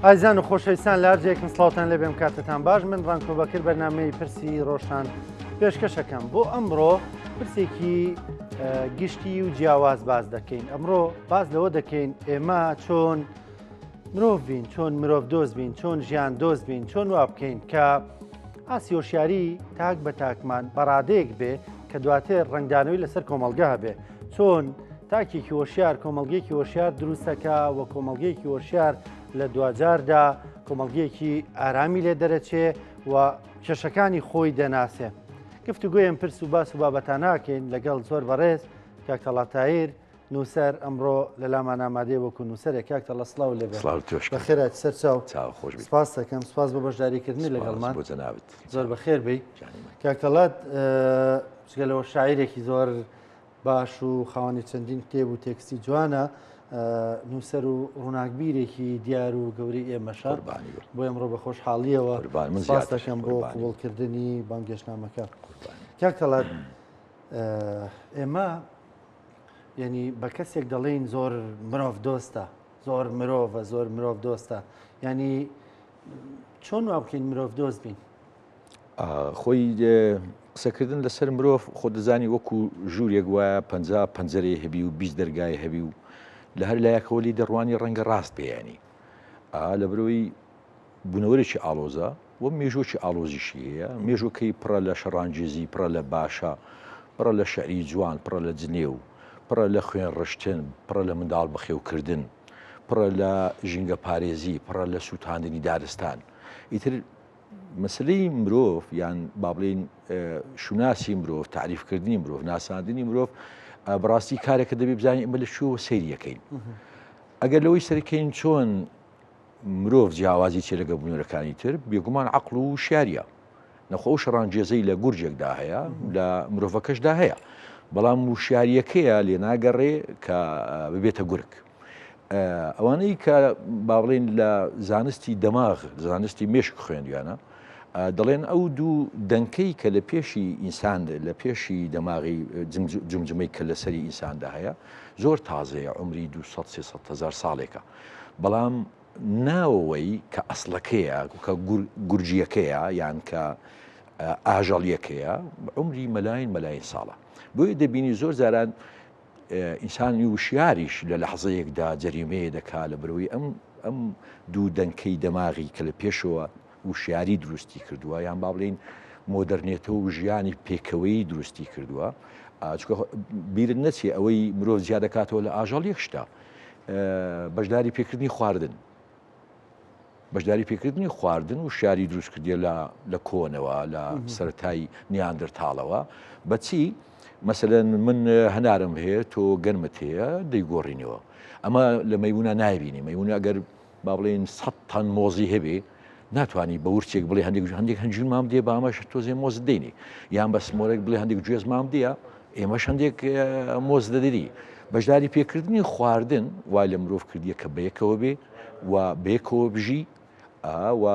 ئایزان و خۆشەویستان لە هەرجێکم سڵاوتان لێبێم کاتتان باش من ڕانکۆ بەکر بەرنامەی پرسی ڕۆژان پێشکەشەکەم بۆ ئەمڕۆ پرسێکی گشتی و جیاواز باز دەکەین. ئەمڕۆ باز لەوە دەکەین ئێمە چۆن مرۆڤ بین، چۆن مرۆڤ دۆست بین، چۆن ژیان دۆست بین، چۆن وا بکەین کە ئاسی هۆشیاری تاک بە تاکمان بەڕادەیەک بێ کە دواتر ڕنگدانەوەی لەسەر کۆمەڵگە هەبێ، چۆن تاکێکی هۆشیار کۆمەڵگەیەکی هۆشیار دروستەکە و کۆمەڵگەیەکی هۆشیار لە دوجاردا کۆمەڵگەیەکی ئارامی لێ دەرەچێ و کێشەکانی خۆی دەناسێ. گفتوگوۆیان پرس و باس و بابەتان ناکەین لەگەڵ زۆر بەڕێز کاک تەڵات تاهیر نووسەر ئەمڕۆ لە لامان ئامادەیە وەکو نووسەرێک. کاک تەڵە سڵاو لێبێ. بەخێرات سەرچاو. سپاس دەکەم، سپاس بۆ بەشداریکردنی لەگەڵمان. زۆر بەخێر بی. کاک تەڵات لەوە شاعیرێکی زۆر باش و خاوەنی چەندین کتێب و تێکستی جوانە، نووسەر و ڕووناکبیرێکی دیار و گەوری ئێمەشە، بۆ ئەمڕۆ بە خۆشحاڵیەوە سپاس دەکەم بۆ قبوڵکردنی بانگێشتنامەکە. کاک تەڵات ئێمە یعنی بە کەسێک دەڵێن زۆر مرۆڤ دۆستە، زۆر مرۆڤە، زۆر مرۆڤ دۆستە، ینی چۆن وا بکەین مرۆڤ دۆست بین؟ خۆی قسەکردن لەسەر مرۆڤ خۆ دەزانی وەکو ژوورێک وایە 50 پەنجەرێ هەبی و 20 دەرگای هەبی و لە هەر لایەکەوەلی دەڕوانی ڕەنگە ڕاست بێیانی لە برەوەی بوونەوەرێکی ئالۆزە وە مێژۆکی ئالۆزیشی هەیە، مێژۆکەی پڕە لە شەڕانگێزی، پڕە لە باشە، پڕە لە شەعری جوان، پڕە لە جنێ و پڕە لە خوێن ڕشتن، پڕە لە منداڵ بەخێوکردن، پڕە لە ژینگە پارێزی، پڕە لە سووتاندنی دارستان. ئیتر مەسلەی مرۆڤ یان با بڵێن شوناسی مرۆڤ، تعریفکردنی مرۆڤ، ناساندنی مرۆڤ بەڕاستی کارێکە دەبێ بزانین ئەمە لە شووە سەیریەکەین. ئەگەر لەوەی سەرکەین چۆن مرۆڤ جیاوازی چێ لەگە بوونەوەرەکانی تر، بێگومان عەقڵ و شیاریە. نەخۆ شەڕانگێزەی لە گورجێکدا هەیە، لە مرۆڤەکەشدا هەیە، بەڵام وشیاریەکەیە لێ ناگەڕێ کە ببێتە گورگ. ئەوانەی کە با بڵێن لە زانستی دەماغ، زانستی مێشک خوێندویانە، دەڵێن ئەو دوو دەنکەی کە لە پێشی ئینسان، لە پێشی دەماغی جمجمەی کە لەسەری ئینساندا هەیە زۆر تازەیە، عمری 200-300 ساڵێکە، بەڵام ناوەوەی کە ئەسڵەکەیە کە گورجیەکەیە یان کە ئاژەڵیەکەیە عمری مەلاین ساڵە. بۆیە دەبینی زۆر جاران ئینسانی وشیاریش لە لەحزەیەکدا جەریمەیە دەکا لە بەرەوەی ئەم دوو دەنکەی دەماغی کە لە پێشەوە وشیاری دروستی کردووە یان با بڵێن مۆدەرنێتەوە و ژیانی پێکەوەی دروستی کردووە. چونکە بیرت نەچێ ئەوەی مرۆڤ زیاد دەکاتەوە لە ئاژەڵیەک شتە بەشداری پێکردنی خواردن، بەشداری پێکردنی خواردن و شیاری دروست کردیە لە کۆنەوە لە سەرەتای نیاندرتاڵەوە. بەچی مەسەلەن من هەنارم هەیە تۆ گەنمت هەیە دەیگۆڕینەوە، ئەمە لە مەیمونە نایبینی. مەیمونە ئەگەر با بڵێن 100 تەن مۆزی هەبێ ناتوانانی بە ورچێک بڵێ هەندێک هەنجون مام دێ بە ئەمەش تۆزێ مۆز دەینی، یان بە سمۆرێک بڵێ هەندێک گوێز مام دیە ئێمەش هەندێک مۆز دەدەری. بەشداری پێکردنی خواردن وای لە مرۆڤ کردیە کە بەیەکەوە بێ و بەیەکەوە بژی و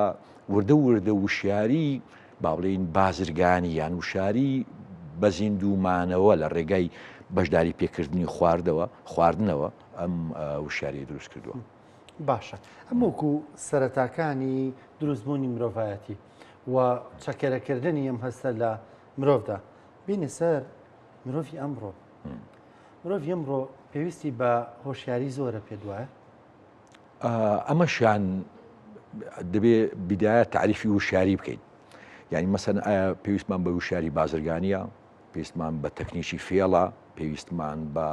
وردە وشیاری با بڵێن بازرگانی یان وشاری بە زیندومانەوە لە ڕێگای بەشداری پێکردنی خواردنەوە ئەم وشیاری دروست کردووە. باشە، ئەم وەکو سەرەتاکانی دروستبوونی مرۆڤایەتی و چەکەرەکردنی ئەم هەستە لە مرۆڤدا بینە سەر مرۆڤی ئەمڕۆ. مرۆڤی ئەمڕۆ پێویستی بە هۆشیاری زۆرە پێ وایە؟ ئەمەشیان دەبێ بیدایە تعریفی وشیاری بکەین. یعنی مەسەن ئایا پێویستمان بە وشیاری بازرگانیە، پێویستمان بە تەکنیکی فێڵە، پێویستمان بە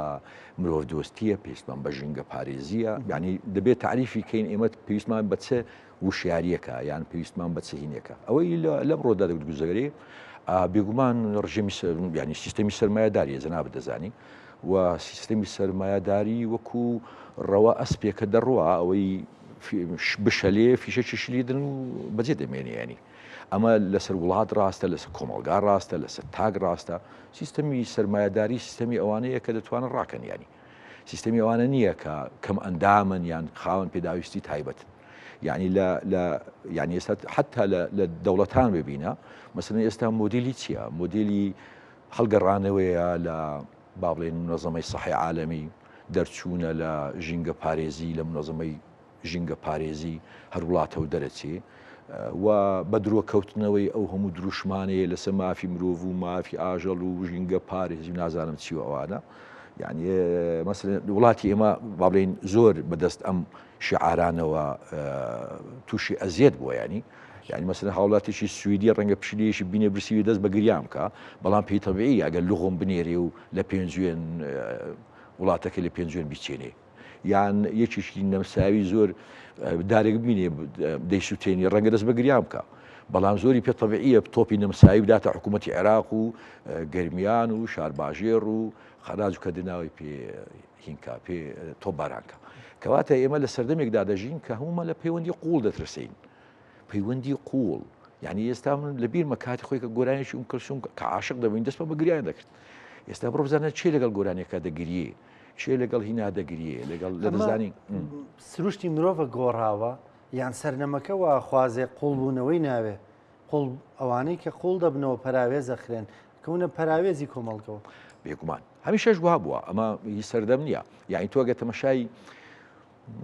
مرۆڤ دۆستیە، پێویستمان بە ژینگە پارێزیە، یعنی دەبێت تعریفی کەین ئێمە پێویستمان بە چه وشیاریەکە یان پێویستمان بە چه هینێکە. ئەوەی لەم ڕۆدا دەگوزەگەری بێگومان ڕژێمی ینی سیستەمی سەرمایه‌داریە جەناب دەزانی، و سیستەمی سەرمایه‌داری وەکو ڕەوە ئەسپێکە دەڕوە ئەوەی بشەلێ فیشەکی شلیدن و بەجێ دەمێنێ. ینی ئەمە لەسەر وڵات ڕاستە، لەسەر کۆمەڵگا ڕاستە، لەسەر تاگ ڕاستە. سیستەمی سەرمایه‌داری سیستەمی ئەوانەیە کە دەتوانن ڕاکەن، ینی سیستەمی ئەوانە نییە کە کەم ئەندامن یان خاوەن پێداویستی تایبەت. یعنی یعنی ئێستا حتا لە دەوڵەتان ببینە مەسەلەن ئێستا مۆدیلی چییە؟ مۆدیلی هەڵگەڕانەوەیە لە با بڵێن منەظەمەی سەحی عالەمی، دەرچوونە لە ژینگە پارێزی لە منەظەمەی ژینگە پارێزی هەر وڵاتە و دەرەچێ و بە درۆ کەوتنەوەی ئەو هەموو دروشمانەیە لەسەر مافی مرۆڤ و مافی ئاژەڵ و ژینگە پارێزی و نازانم چی و ئەوانە یعنی مەسەلەن وڵاتی ئێمە با بڵێن زۆر بەدەست ئەم شعارانەوە تووشی ئەزیەت بووە ینی يعني مثلا هاوڵاتێکی سوئیدی ڕەنگە پشیلەیەشی بینێ برسیوی دەست بە گریان بکە بەڵام پێی تەبیعی ئەگەر لغۆم بنێرێ و لە پێنجوێن وڵاتەکە لە پێنجوێن بیچێنێ یان یەکێکی نەمساوی زۆر دارێک بینێ دەیسووتێنی ڕەنگە دەست بە گریان بکە بەڵام زۆری پێ تەبیعیە تۆپی نەمساوی بداتە حکوومەتی عێراق و گەرمیان و شارباژێر و خەراج و کەدناوی پێ هینکا پێ تۆپبارانکە کەواتە ئێمە لە سەردەمێکدا دەژین کە هەمومە لە پەیوەندی قوڵ دەترسین پەیوەندی قوڵ یعنی ئێستا من لە بیرمە کاتی خۆی کە گۆرانێکی ئەم کەلسوم کە عاشق دەبین دەست بە گریان دەکرد ئێستا بڕۆ بزانە چێ لەگەڵ گۆرانێکە دەگریێ چێ لەگەڵ هینا دەگریێ لەگەڵ لە دەزانی سروشتی مرۆڤە گۆڕاوە یان سەرنەمەکەەوە خوازێ قوڵ بوونەوەی ناوێ قوڵ ئەوانەی کە قوڵ دەبنەوە پەراوێزە خرێن کەونە پەراوێزی کۆمەڵگەوە بێگومان هەمیشەش وا بووە ئەمە هی سەردەم نییە یعنی تۆگە تەمەشای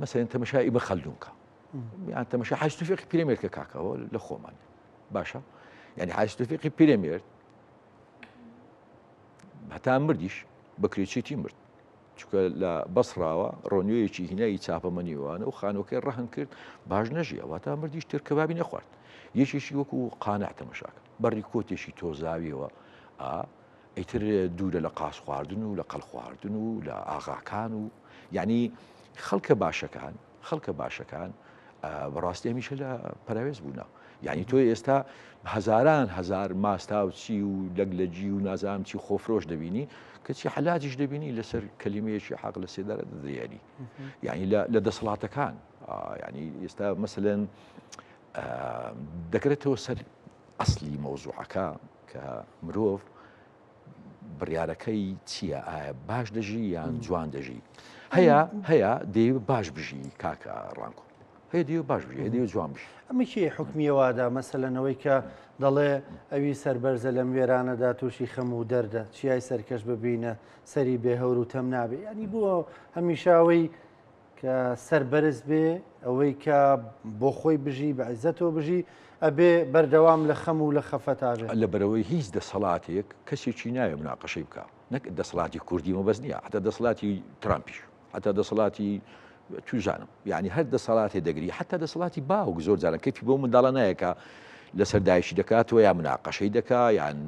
مەسەن تەمەشای بە خەلدونکە یان تەمەشا حاجتوفێقی پیرەمێردکە کاکەوە لە خۆمان باشە یعنی حاجتوفێقی پیرەمێرد هەتا مردیش بەکرێچێتی مرد چونکە لە بەسڕاوە ڕۆنیۆیەکی هینایی چاپەمەنیوانە و خانۆکەی ڕەهن کرد باش نەژیە واتا مردیش ترکەبابی نەخوارد یەکێکی وەکو قانع تەمەشاکە بەڕی کۆتێکی تۆزاویەوە ئەیتر دوورە لە قاس خواردن و لە قەڵ خواردن و لە ئاغاکان و یعنی خەڵکە باشەکان بەڕاستی هەمیشە لە پەراوێز بوونا یعنی تۆ ئێستا هەزاران هەزار ماستا و چی و لەگلەجی و نازانم چی خۆفرۆش دەبینی کەچی حەلاجیش دەبینی لەسەر کەلیمەیەکی حەق لە سێدارە دەدرێنی یعنی لە دەسەڵاتەکان یعنی ئێستا مەسەلەن دەکرێتەوە سەر ئەسلی مەوزوعەکە کە مرۆڤ بڕیارەکەی چییە ئایا باش دەژی یان جوان دەژی هەیە دەیوێت باش بژی کاکە ڕانکۆ هەیە دەیوێت باش بژی دەیوێت جوان بژی ئەمە کێ حکمیەوادا مەسەلەنەوەی کە دەڵێ ئەوی سەربەرزە لەم وێرانەدا تووشی خەم و دەردە چیای سەرکەش ببینە سەری بێهەور و تەم نابێ ینی بووە هەمیشاوی کە سەربەرز بێ ئەوەی کە بۆ خۆی بژی بە عیزەتەوە بژی ئەبێ بەردەوام لە خەم و لە خەفەتاژێ لە بەرەوەی هیچ دەسەڵاتێک کەسێکی ناوێ مناقەشەی بکە نەک دەسەڵاتی کوردی مەبەست نییە حتا دەسەڵاتی ترامپیش حتا دەسەڵاتی توزانم یعنی هەر دەسەڵاتی دەگری حتا دەسەڵاتی باوک زۆر جاران کەفی بۆ منداڵە نایەکە لەسەر دایشی دەکاتەوە یا مناقەشەی دەکا یان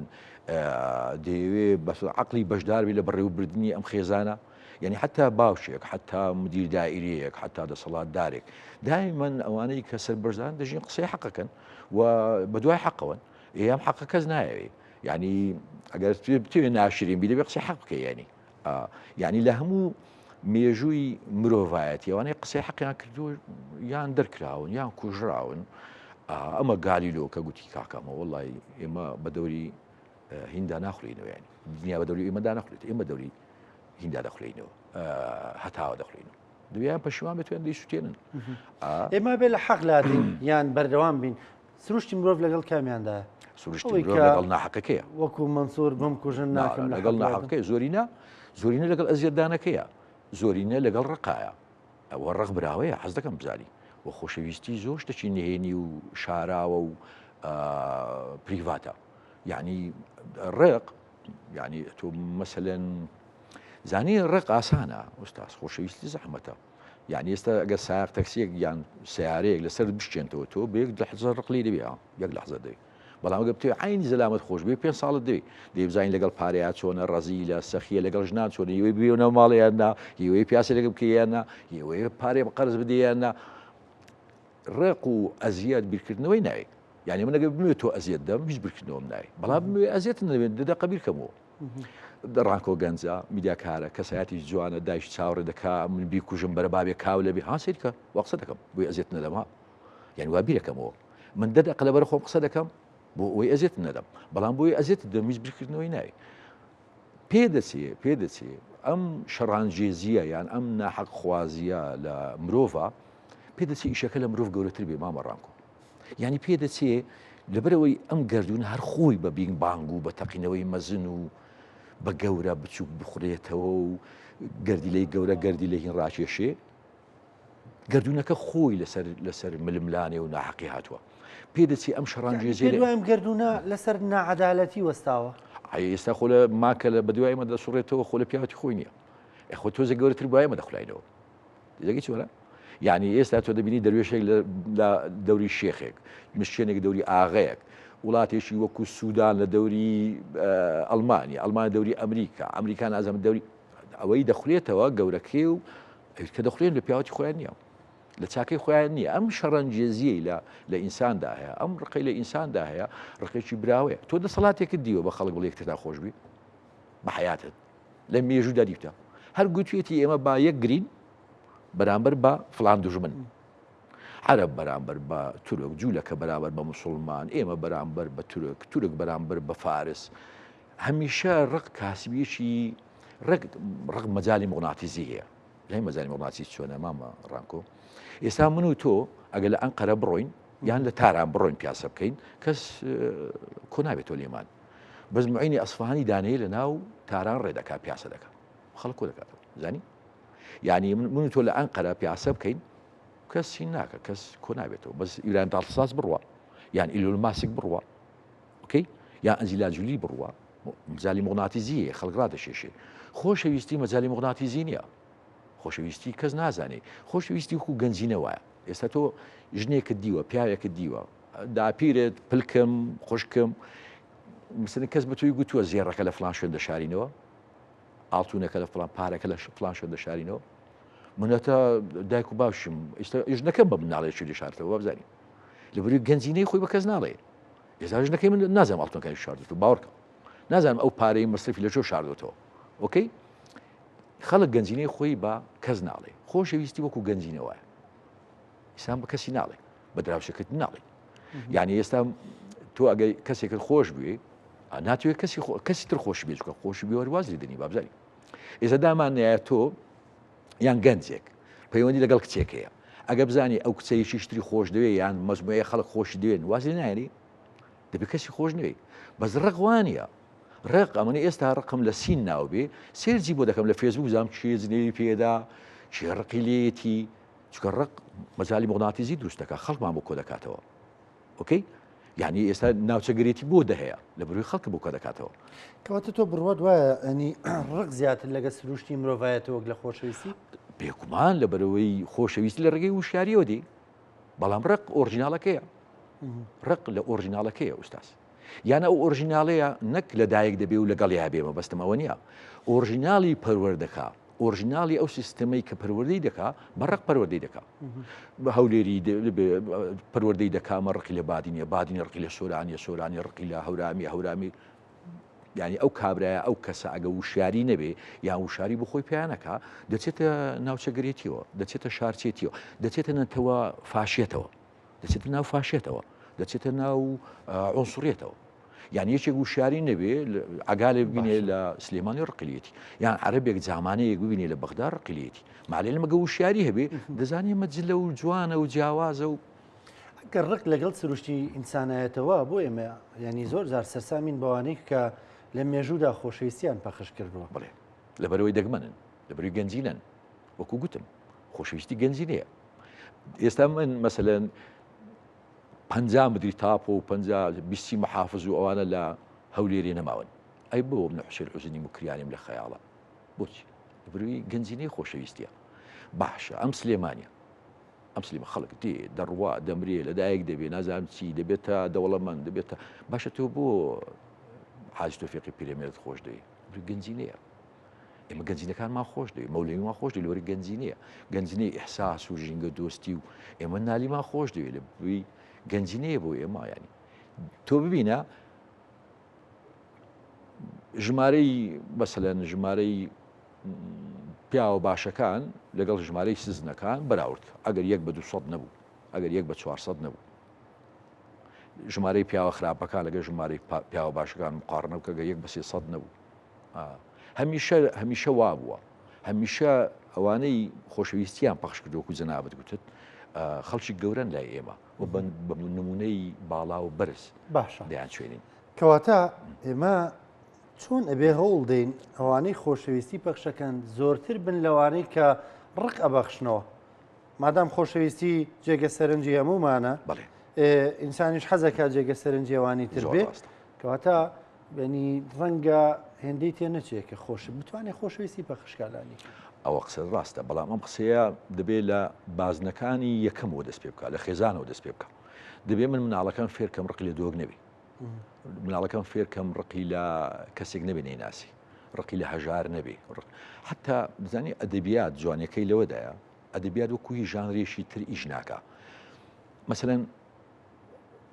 دەیەوێت بە عەقلی بەشدار بێ لە بەڕێوەبردننی ئەم خێزانە یعنی حتا باوشێک حتا مدیر دائیرەیەک حتا دەسەڵاتدارێک دائیمەن ئەوانەی کە سەربەرزان دەژین قسەی حەقەکەن و بەدوای حەقەوەن ئێم حەقە کەس نایەوێ یعنی ئەگەر بتوێ ناشرین بی دەبێ قسەی حەق بکە یعنی لە هەموو مێژووی مرۆڤایەتی ئەوانەی قسەی حەقیان کردو یان دەرکراون یان کوژراون ئەمە گالیلۆ کە گوتی کاکەمە وەڵی ئێمە بە دەوری هیندا ناخولینەوە ینی دنیا بە دەوری ئێمەدا نەخولێت ئێمە دەوری هیندا دەخولینەوە هەتاوە دەخولینەوە دویان پەشیمان بتوێن دەیسووتێنن ئێمە بێ لە حەق لادین یان بەردەوام بین سروشتی مرۆڤ لەگەڵ کامیاندا سروشتی مرۆڤ لەگەڵ ناحەقەکەیە وەکو مەنسوور بم کوژن ناکەم لەگەڵ ناحەقەکەی زۆرینە لەگەڵ ئەزیەتدانەکەیە زۆرینە لەگەڵ ڕقایە ئەوە ڕق براوەیە حەز دەکەم بزانی و خۆشەویستی زۆر شتێکی نهێنی و شاراوە و پریڤاتە یعنی ڕق یعنی تۆ مەسەلەن زانی ڕق ئاسانە ئوستاس خۆشەویستی زەحمەتە یعنی ئێستا ئەگەر سایق تەکسیەک یان سیارەیەک لەسەر بشتێنەوە تۆ بە یەک لەحزە ڕقلی دەبێ یەک لەحزە دەوێت بەڵام گە بتوێ عینی زەلامەت خۆش بێ 5 ساڵت دەوێت دەیبزانین لەگەڵ پارەیە چۆنە ڕەزی لە سەخیە لەگەڵ ژنان چۆنە هیوەی بێنە ماڵیاننا هیوەی پیاسی لەگە بکەیاننا هیوەیە پارێ بە قەرز بدەیاننا ڕێق و ئەزیەت بیرکردنەوەی ناوێت یعنی من ئەگەر بموێت تۆ ئەزیەت دەم هیچ برکردنەوەم ناوێت بەڵام بموێ ئەزیەت نەبێت دەدەقە بیرکەمەوە ڕانکۆ گەنجە میدیاکارە کەسایەتی جوانە دایش چاوەڕێ دەکا من بیکوژم بەرە بابێ کاو لەبێ هاسیرکە وا قسە دەکەم بۆی ئەزیەت نەدەما یعنی وا بیرەکەمەوە من دەدەقە لەبەر خۆم قسە دەکەم بۆ ئەوەی ئەزیەت نەدەم بەڵام بۆی ئەزیەت دەمیز برکردنەوەی ناوێت پێدەچێ ئەم شەڕانجێزیە یان ئەم ناحەق خوازیە لە مرۆڤە پێدەچێ ئیشەکە لە مرۆڤ گەورەتر بێ مامە ڕانکۆ یعنی پێدەچێ لەبەرەوەی ئەم گەردون هەر خۆی بە بینگ بانگ و بە تەقینەوەی مەزن و بە گەورە بچووک بخورێتەوە و گەردی لەی گەورە گەردی لە هین ڕاکێشێ گردونەکە خۆی لەسەر ململانێ و ناحەقی هاتووە پێ دەچی ئەم شەڕانگێزیە دواییم گردونە لەسەر ناعەدالەتی وەستاوە ئێستا خۆ لە ماکە لە بەدوایمە دەسوڕێتەوە خۆ لە پیاوەتی خۆی نییە خۆ تۆزە گەورەتر بایمە دەخلایەوە دەگەی چۆرە یعنی ئێستا تۆ دەبینی دەروێشێک لە دەوری شێخێک مشتێنێک دەوری ئاغەیەک وڵاتێکی وەکو سوودان لە دەوری ئەڵمانی دەوری ئەمریکان ئازەم دەوری ئەوەی دەخولێتەوە گەورەکەی و کە دەخولێن لە پیاوەتی خۆیان نییە لە چاکەی خۆیان نییە ئەم شەڕەنجێزیەی لە ئینساندا هەیە ئەم ڕقەی لە ئینساندا هەیە ڕقێکی براوەیە تۆ دەسەڵاتێکت دیوە بە خەڵک بڵێ یەکتردا خۆشبی بە حیاتت لە مێژوودا دیتە هەر گوتوێتی ئێمە با یەک گرین بەرامبەر بە فڵان دوژمن عەرەب بەرامبەر بە تورک جوولەکە بەرامبەر بە موسڵمان ئێمە بەرامبەر بە تورک بەرامبەر بە فارس هەمیشە ڕق کاسبیەکی ڕق مەجای مۆغناتیزی هەیە لای مەجای مۆغناتیزی چۆنە مامە ڕانکۆ ئێستا من و تۆ ئەگەر لە ئەنقەرە بڕۆین یان لە تاران بڕۆین پیاسە بکەین کەس کۆ نابێتەوە لێمان بەس معینی ئەسفاهانی دانەیە لە ناو تاران ڕێدەکا پیاسە دەکات خەڵک کۆ دەکاتەوە زانی یعنی من و تۆ لە ئەنقەرە پیاسە بکەین کەسی ناکە کەس کۆ نابێتەوە بەس ئیران داڵساز بڕوە یان ئیلۆن ماسک بڕوە ئۆکەی یان ئەنجیلا جولی بڕوە مەجای مۆغناتیزیە خەڵک ڕادەشێشێ خۆشەویستی مەجای مۆغناتیزی نییە خۆشەویستی کەس نازانێ خۆشەویستی وەکو گەنجینە وایە ئێستا تۆ ژنێکت دیوە پیاوێکت دیوە داپیرێت پلکم خوشکم مثل کەس بە توی گوتووە زێڕەکە لە فلان شوێن دەشارینەوە ئاڵتونەکە لە فلان پارەکە لە فلان شوێن دەشارینەوە منەتە دایک و باشم ژنەکەم بە مناڵێکی دەشارتەوە بزانین لەبەروی گەنجینەی خۆی بە کەس ناڵێ ئێستا ژنەکەی من نازانم ئاڵتونەکانی شاردێت و باوەڕکە نازانم ئەو پارەی مەصرفی لە چۆ شاردێتەوە ئۆکەی خەڵک گەنجینەی خۆی بە کەس ناڵێ خۆشەویستی وەکو گەنجینەوەە ئیسان بە کەسی ناڵێ بە دراوسەکەت ناڵێ یعنی ئێستا تۆ ئەگەی کەسێکت خۆش بوێ ناتوێت کەسی تر خۆش بێت کە خۆشی بێ وەروازی دەنی بابزاری ئێستا دامانەیە تۆ یان گەنجێک پەیوەندی لەگەڵ کچێکەیە ئەگە بزانانی ئەو کچەیەکی شتری خۆش دەوێت یان مەزموعەیە خەڵک خۆشی دەوێن وازی نایێنی دەبێت کەسی خۆش نوێ بەس ڕقوانە ڕق ئەمەنی ئێستا ڕقم لە سین ناوبێ سێرجی بۆ دەکەم لە فێسبوو زانام چێ زنێوی پێدا چێ ڕقی لێتی چکە ڕق مەجای مۆغناتیزی دروست دەکات خەڵکمان بۆ کۆ دەکاتەوە ئۆکەی یعنی ئێستا ناوچەگرێتی بۆ دەهەیە لە بەروی خەڵک بۆ کۆ دەکاتەوە کەواتە تۆ بڕوات وایە ئەنی ڕق زیاتر لەگە سروشتی مرۆڤایەتەوە لە خۆشەویستی بێگومان لە بەرەوەی خۆشەویستی لە ڕێگەی وشاریەوە دی بەڵام ڕق ئۆرجیناڵەکەیە ڕق لە ئۆرجیناڵەکەیە ئوستاس یانە ئەو ئۆرژیناڵەیە نەک لە دایک دەبێ و لەگەڵ یا بێمە بەستم ئەوە نییە ئۆرژیناڵی پەروەردەکە ئۆرژیناڵی ئەو سیستەمەی کە پەروەردەی دەکا بەڕق پەروەردەی دەکا بە هەولێری پەروەردەی دەکا مە ڕقی لە بادینە بادینە ڕقی لە سۆرانی ڕقی لە هەورامی یعنی ئەو کابرایە ئەو کەسە ئەگە وشاری نەبێ یان وشاری بۆ خۆی پیانەکە دەچێتە ناوچەگرێتیەوە دەچێتە شارچێتیەوە دەچێتە نەتەوە فاشێتەوە دەچێتە ناو فاشێتەوە دەچێتە ناو عۆنسوڕێتەوە یان یەکێک وشاری نەبێ ئەگا لێ ببینێ لە سلێمانی ڕقلێتی یان عەرەبێک جامانەیەک ببینێ لە بەغدا ڕقلێتی مالێ لەمەگە وشاری هەبێ دەزانێ مەجلە و جوانە و جیاوازە و کە ڕق لەگەڵ سروشتی ئینسانایەتەوە بۆ ئێمە ینی زۆر جار سەرسامین بەوانەی کە لە مێژوودا خۆشەویستیان پەخش کردووە بڵێ لەبەرەوەی دەگمەنن لەبەروی گەنجینەن وەکو گوتم خۆشەویستی گەنجینەیە ئێستا من مەسەلەن 50 مدری تاپ و 20 محافظ و ئەوانە لە هەولێری نەماون ئەی بۆ من حوسێن حوزنی مکریانیم لە خەیاڵە بۆچی لەبەروی گەنجینەی خۆشەویستیە باشە ئەم سلێمانیە ئەم سلێمە خەڵک دێ دەڕوا دەمرێ لەدایک دەبێ نازانم چی دەبێتە دەوڵەمەند دەبێتە باشە تۆ بۆ حاج تۆفیقی پیرەمێرت خۆش دەوێ گەنجینەیە ئێمە گەنجینەکانمان خۆش دەوێ مەولەویمان خۆش دەوێ لەوەری گەنجینەیە گەنجینەی ئیحساس و ژینگە دۆستی و ئێمە نالیمان خۆش دەوێت لە بووی گەنجینەیە بۆ ئێمە ینی تۆ ببینە ژمارەی بەسەلەن ژمارەی پیاوە باشەکان لەگەڵ ژمارەی سزنەکان بەراورد ئەگەر 1 بە 200 نەبوو ئەگەر 1 بە 400 نەبوو ژمارەی پیاوە خراپەکان لەگە ژمارەی پیاوە باشەکان مقارنەوە کە 1 بە 300 نەبوو هەمیشە وا بووە هەمیشە ئەوانەی خۆشەویستیان پەخش کردووەکو جەنابەت گوتت خەڵکی گەورەن لای ئێمە و بە نمونەی باڵا و بەرز باشە دەیان شوێنین کەواتە ئێمە چۆن ئەبێ هەوڵ دەین ئەوانەی خۆشەویستی پەخشەکەن زۆرتر بن لەوانەی کە ڕق ئەبەخشنەوە مادام خۆشەویستی جێگە سەرنجی هەمومانە بەڵێ ئینسانیش حەزەکە جێگە سەرنجێوانی تر زۆر بێ ڕاستە. کەواتە بەنی ڕەنگە هێندەی تێ نەچێت کە خۆش بتوانێت خۆشەویستی بە خشکالانی ئەوە قسە ڕاستە بەڵام ئەم قسەیە دەبێت لە بازنەکانی یەکەمەوە دەست پێ بکە لە خێزانەوە دەست پێ بکە دەبێت من مناڵەکان فێرکەم ڕقی لە دۆگ نەبی مناڵەکان فێرکەم ڕقی لە کەسێک نەبێ نەیناسی ڕقی لە هەژار نەبێ حتا بزانانی ئەدەبیات جوانەکەی لەوەدایە ئەدەبیات وەکوی ژانرێشی تر ئیش ناکە مثلەن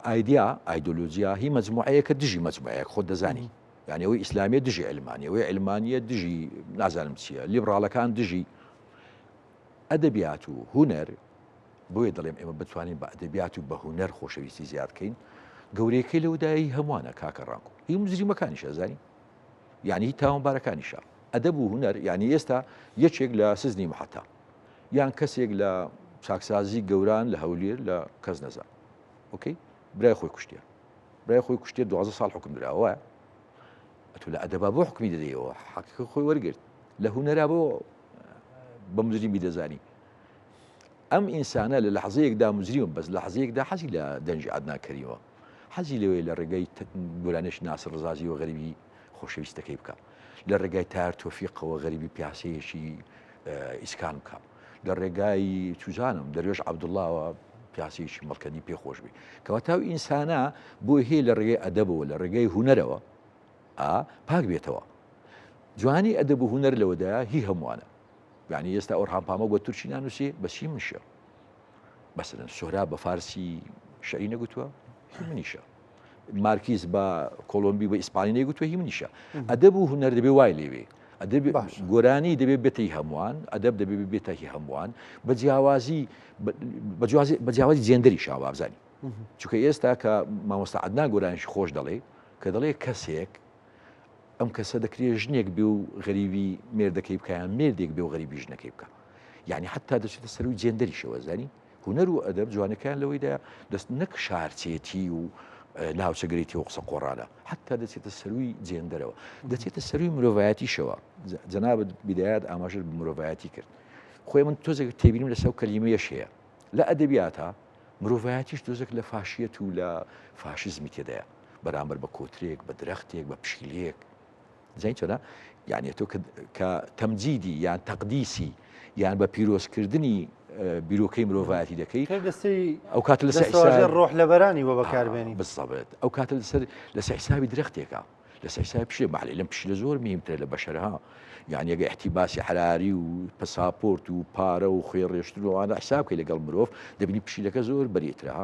ئایدۆلۆجیا هی مەجموعەیەکە دژی مەجموعەیەک خۆت دەزانی یعنی ئەوەی ئیسلامیە دژی ئەلمانیا ئەوەی ئەلمانیە دژی نازانم چییە لیبراڵەکان دژی ئەدەبیات و هوەر بۆیە دەڵێم ئێمە بتوانین بە ئەدەبیات و بە هوەر خۆشەویستی زیادکەین گەورەکەی لەودایی هەمووانە کاکە ڕانکو هی مزریمەکانیشە زانی یعنی هی تاوانبارەکانیشە ئەدەب و هوەر یعنی ئێستا یەکێک لە سزنی محەتا یان کەسێک لە چاکسازی گەوران لە هەولێر لە کەس نەزان ئۆکەی برای خۆی کوشتێ برای خۆی کوشتێ 12 ساڵ حکم درراوە ئەتو لە ئەدەبا بۆ حکمی دەدەیەوە حەقیقە خۆی وەرگرت لە هوەرا بۆ بە مزریمی دەزانی ئەم ئینسانە لە لەحظەیەکدا مزریوم بەس لە حەزەیەکدا حەزی لە دەنجی عەدنان کەریمەوە حەزی لەوەی لە ڕێگەی گۆرانش ناسر ڕزازی و غەریبی خۆشەویستەکەی بکە لە ڕێگای تار تۆفیقەوە غەریبی پیاسەیەشی ئیسکان بکە لە ڕێگای توزانم دەروێش عەبدوڵڵاوە پیاسەیەکی مەڵکەنی پێخۆش بی کەواتە ئەو ئینسانە بۆ هەیە لە ڕێگەی ئەدەبەوە لە ڕێگەی هوەرەوە پاک بێتەوە جوانی ئەدەب و هوەر لەوەدایە هی هەمووانە یعنی ئێستا ئۆرهان پامە بۆ تورکی نانووسێ بەچی منشە بەسەرەن سۆرا بە فارسی شەعری نەگوتووە هی منیشە مارکیز بە کۆلۆمبی بە ئیسپانی نەیگوتووە هی منیشە ئەدەب و هوەر دەبێ وای لێوێ ئەدەب گۆرانی دەبێت بێتەی هەمووان ئەدەب دەبێت بێتەهی هەمووان بە جیاوازی جێندەری شاوا بزانانی چونکە ئێستا کە مامۆستا عەدنان گۆرانیشی خۆش دەڵێ کە دەڵێ کەسێک ئەم کەسە دەکرێت ژنێک بێ و غەریبی مێردەکەی بکەیان مێردێک بێ و غەریبی ژنەکەی بکە یعنی حتا دەچێتە سەروی جێندەریشەوە زانی هوەر و ئەدەب جوانەکان لەوەیدا دەست نەک شارچێتی و ناوچەگەریتی و قسە قۆڕانە حتا دەچێتە سەروی جێندەرەوە دەچێتە سەروی مرۆڤایەتیشەوە جەنابەت بیدایەت ئاماژە بە مرۆڤایەتی کرد خۆی من تۆزێک تێبینیم لەسەر کەلیمەیەش هەیە لە ئەدەبیاتە مرۆڤایەتیش تۆزێک لە فاشیەت و لە فاشیزمی تێدایە بەرامبەر بە کۆترێک بە درەختێک بە پشیلەیەک زین چۆنە یعنی تۆ کە تەمجیدی یان تەقدیسی یان بە پیرۆزکردنی بیرۆکەی مرۆڤایەتی دەکەی ئەو کاتە لەسەر ڕۆح لە بەرانی وە بەکاربێنی بسەبێت ئەو کاتە لەسەر حسابی درەختێکە لەسەر حسابی پشێ مەحلێ لەم پشیلە زۆر مهمترە لە بەشەرها یعنی ئەگە احتیباسی حراری و پەساپۆرت و پارە و خوێ ڕێشتن و ئەوانە حساب بکەی لەگەڵ مرۆڤ دەبینی پشیلەکە زۆر بەریترە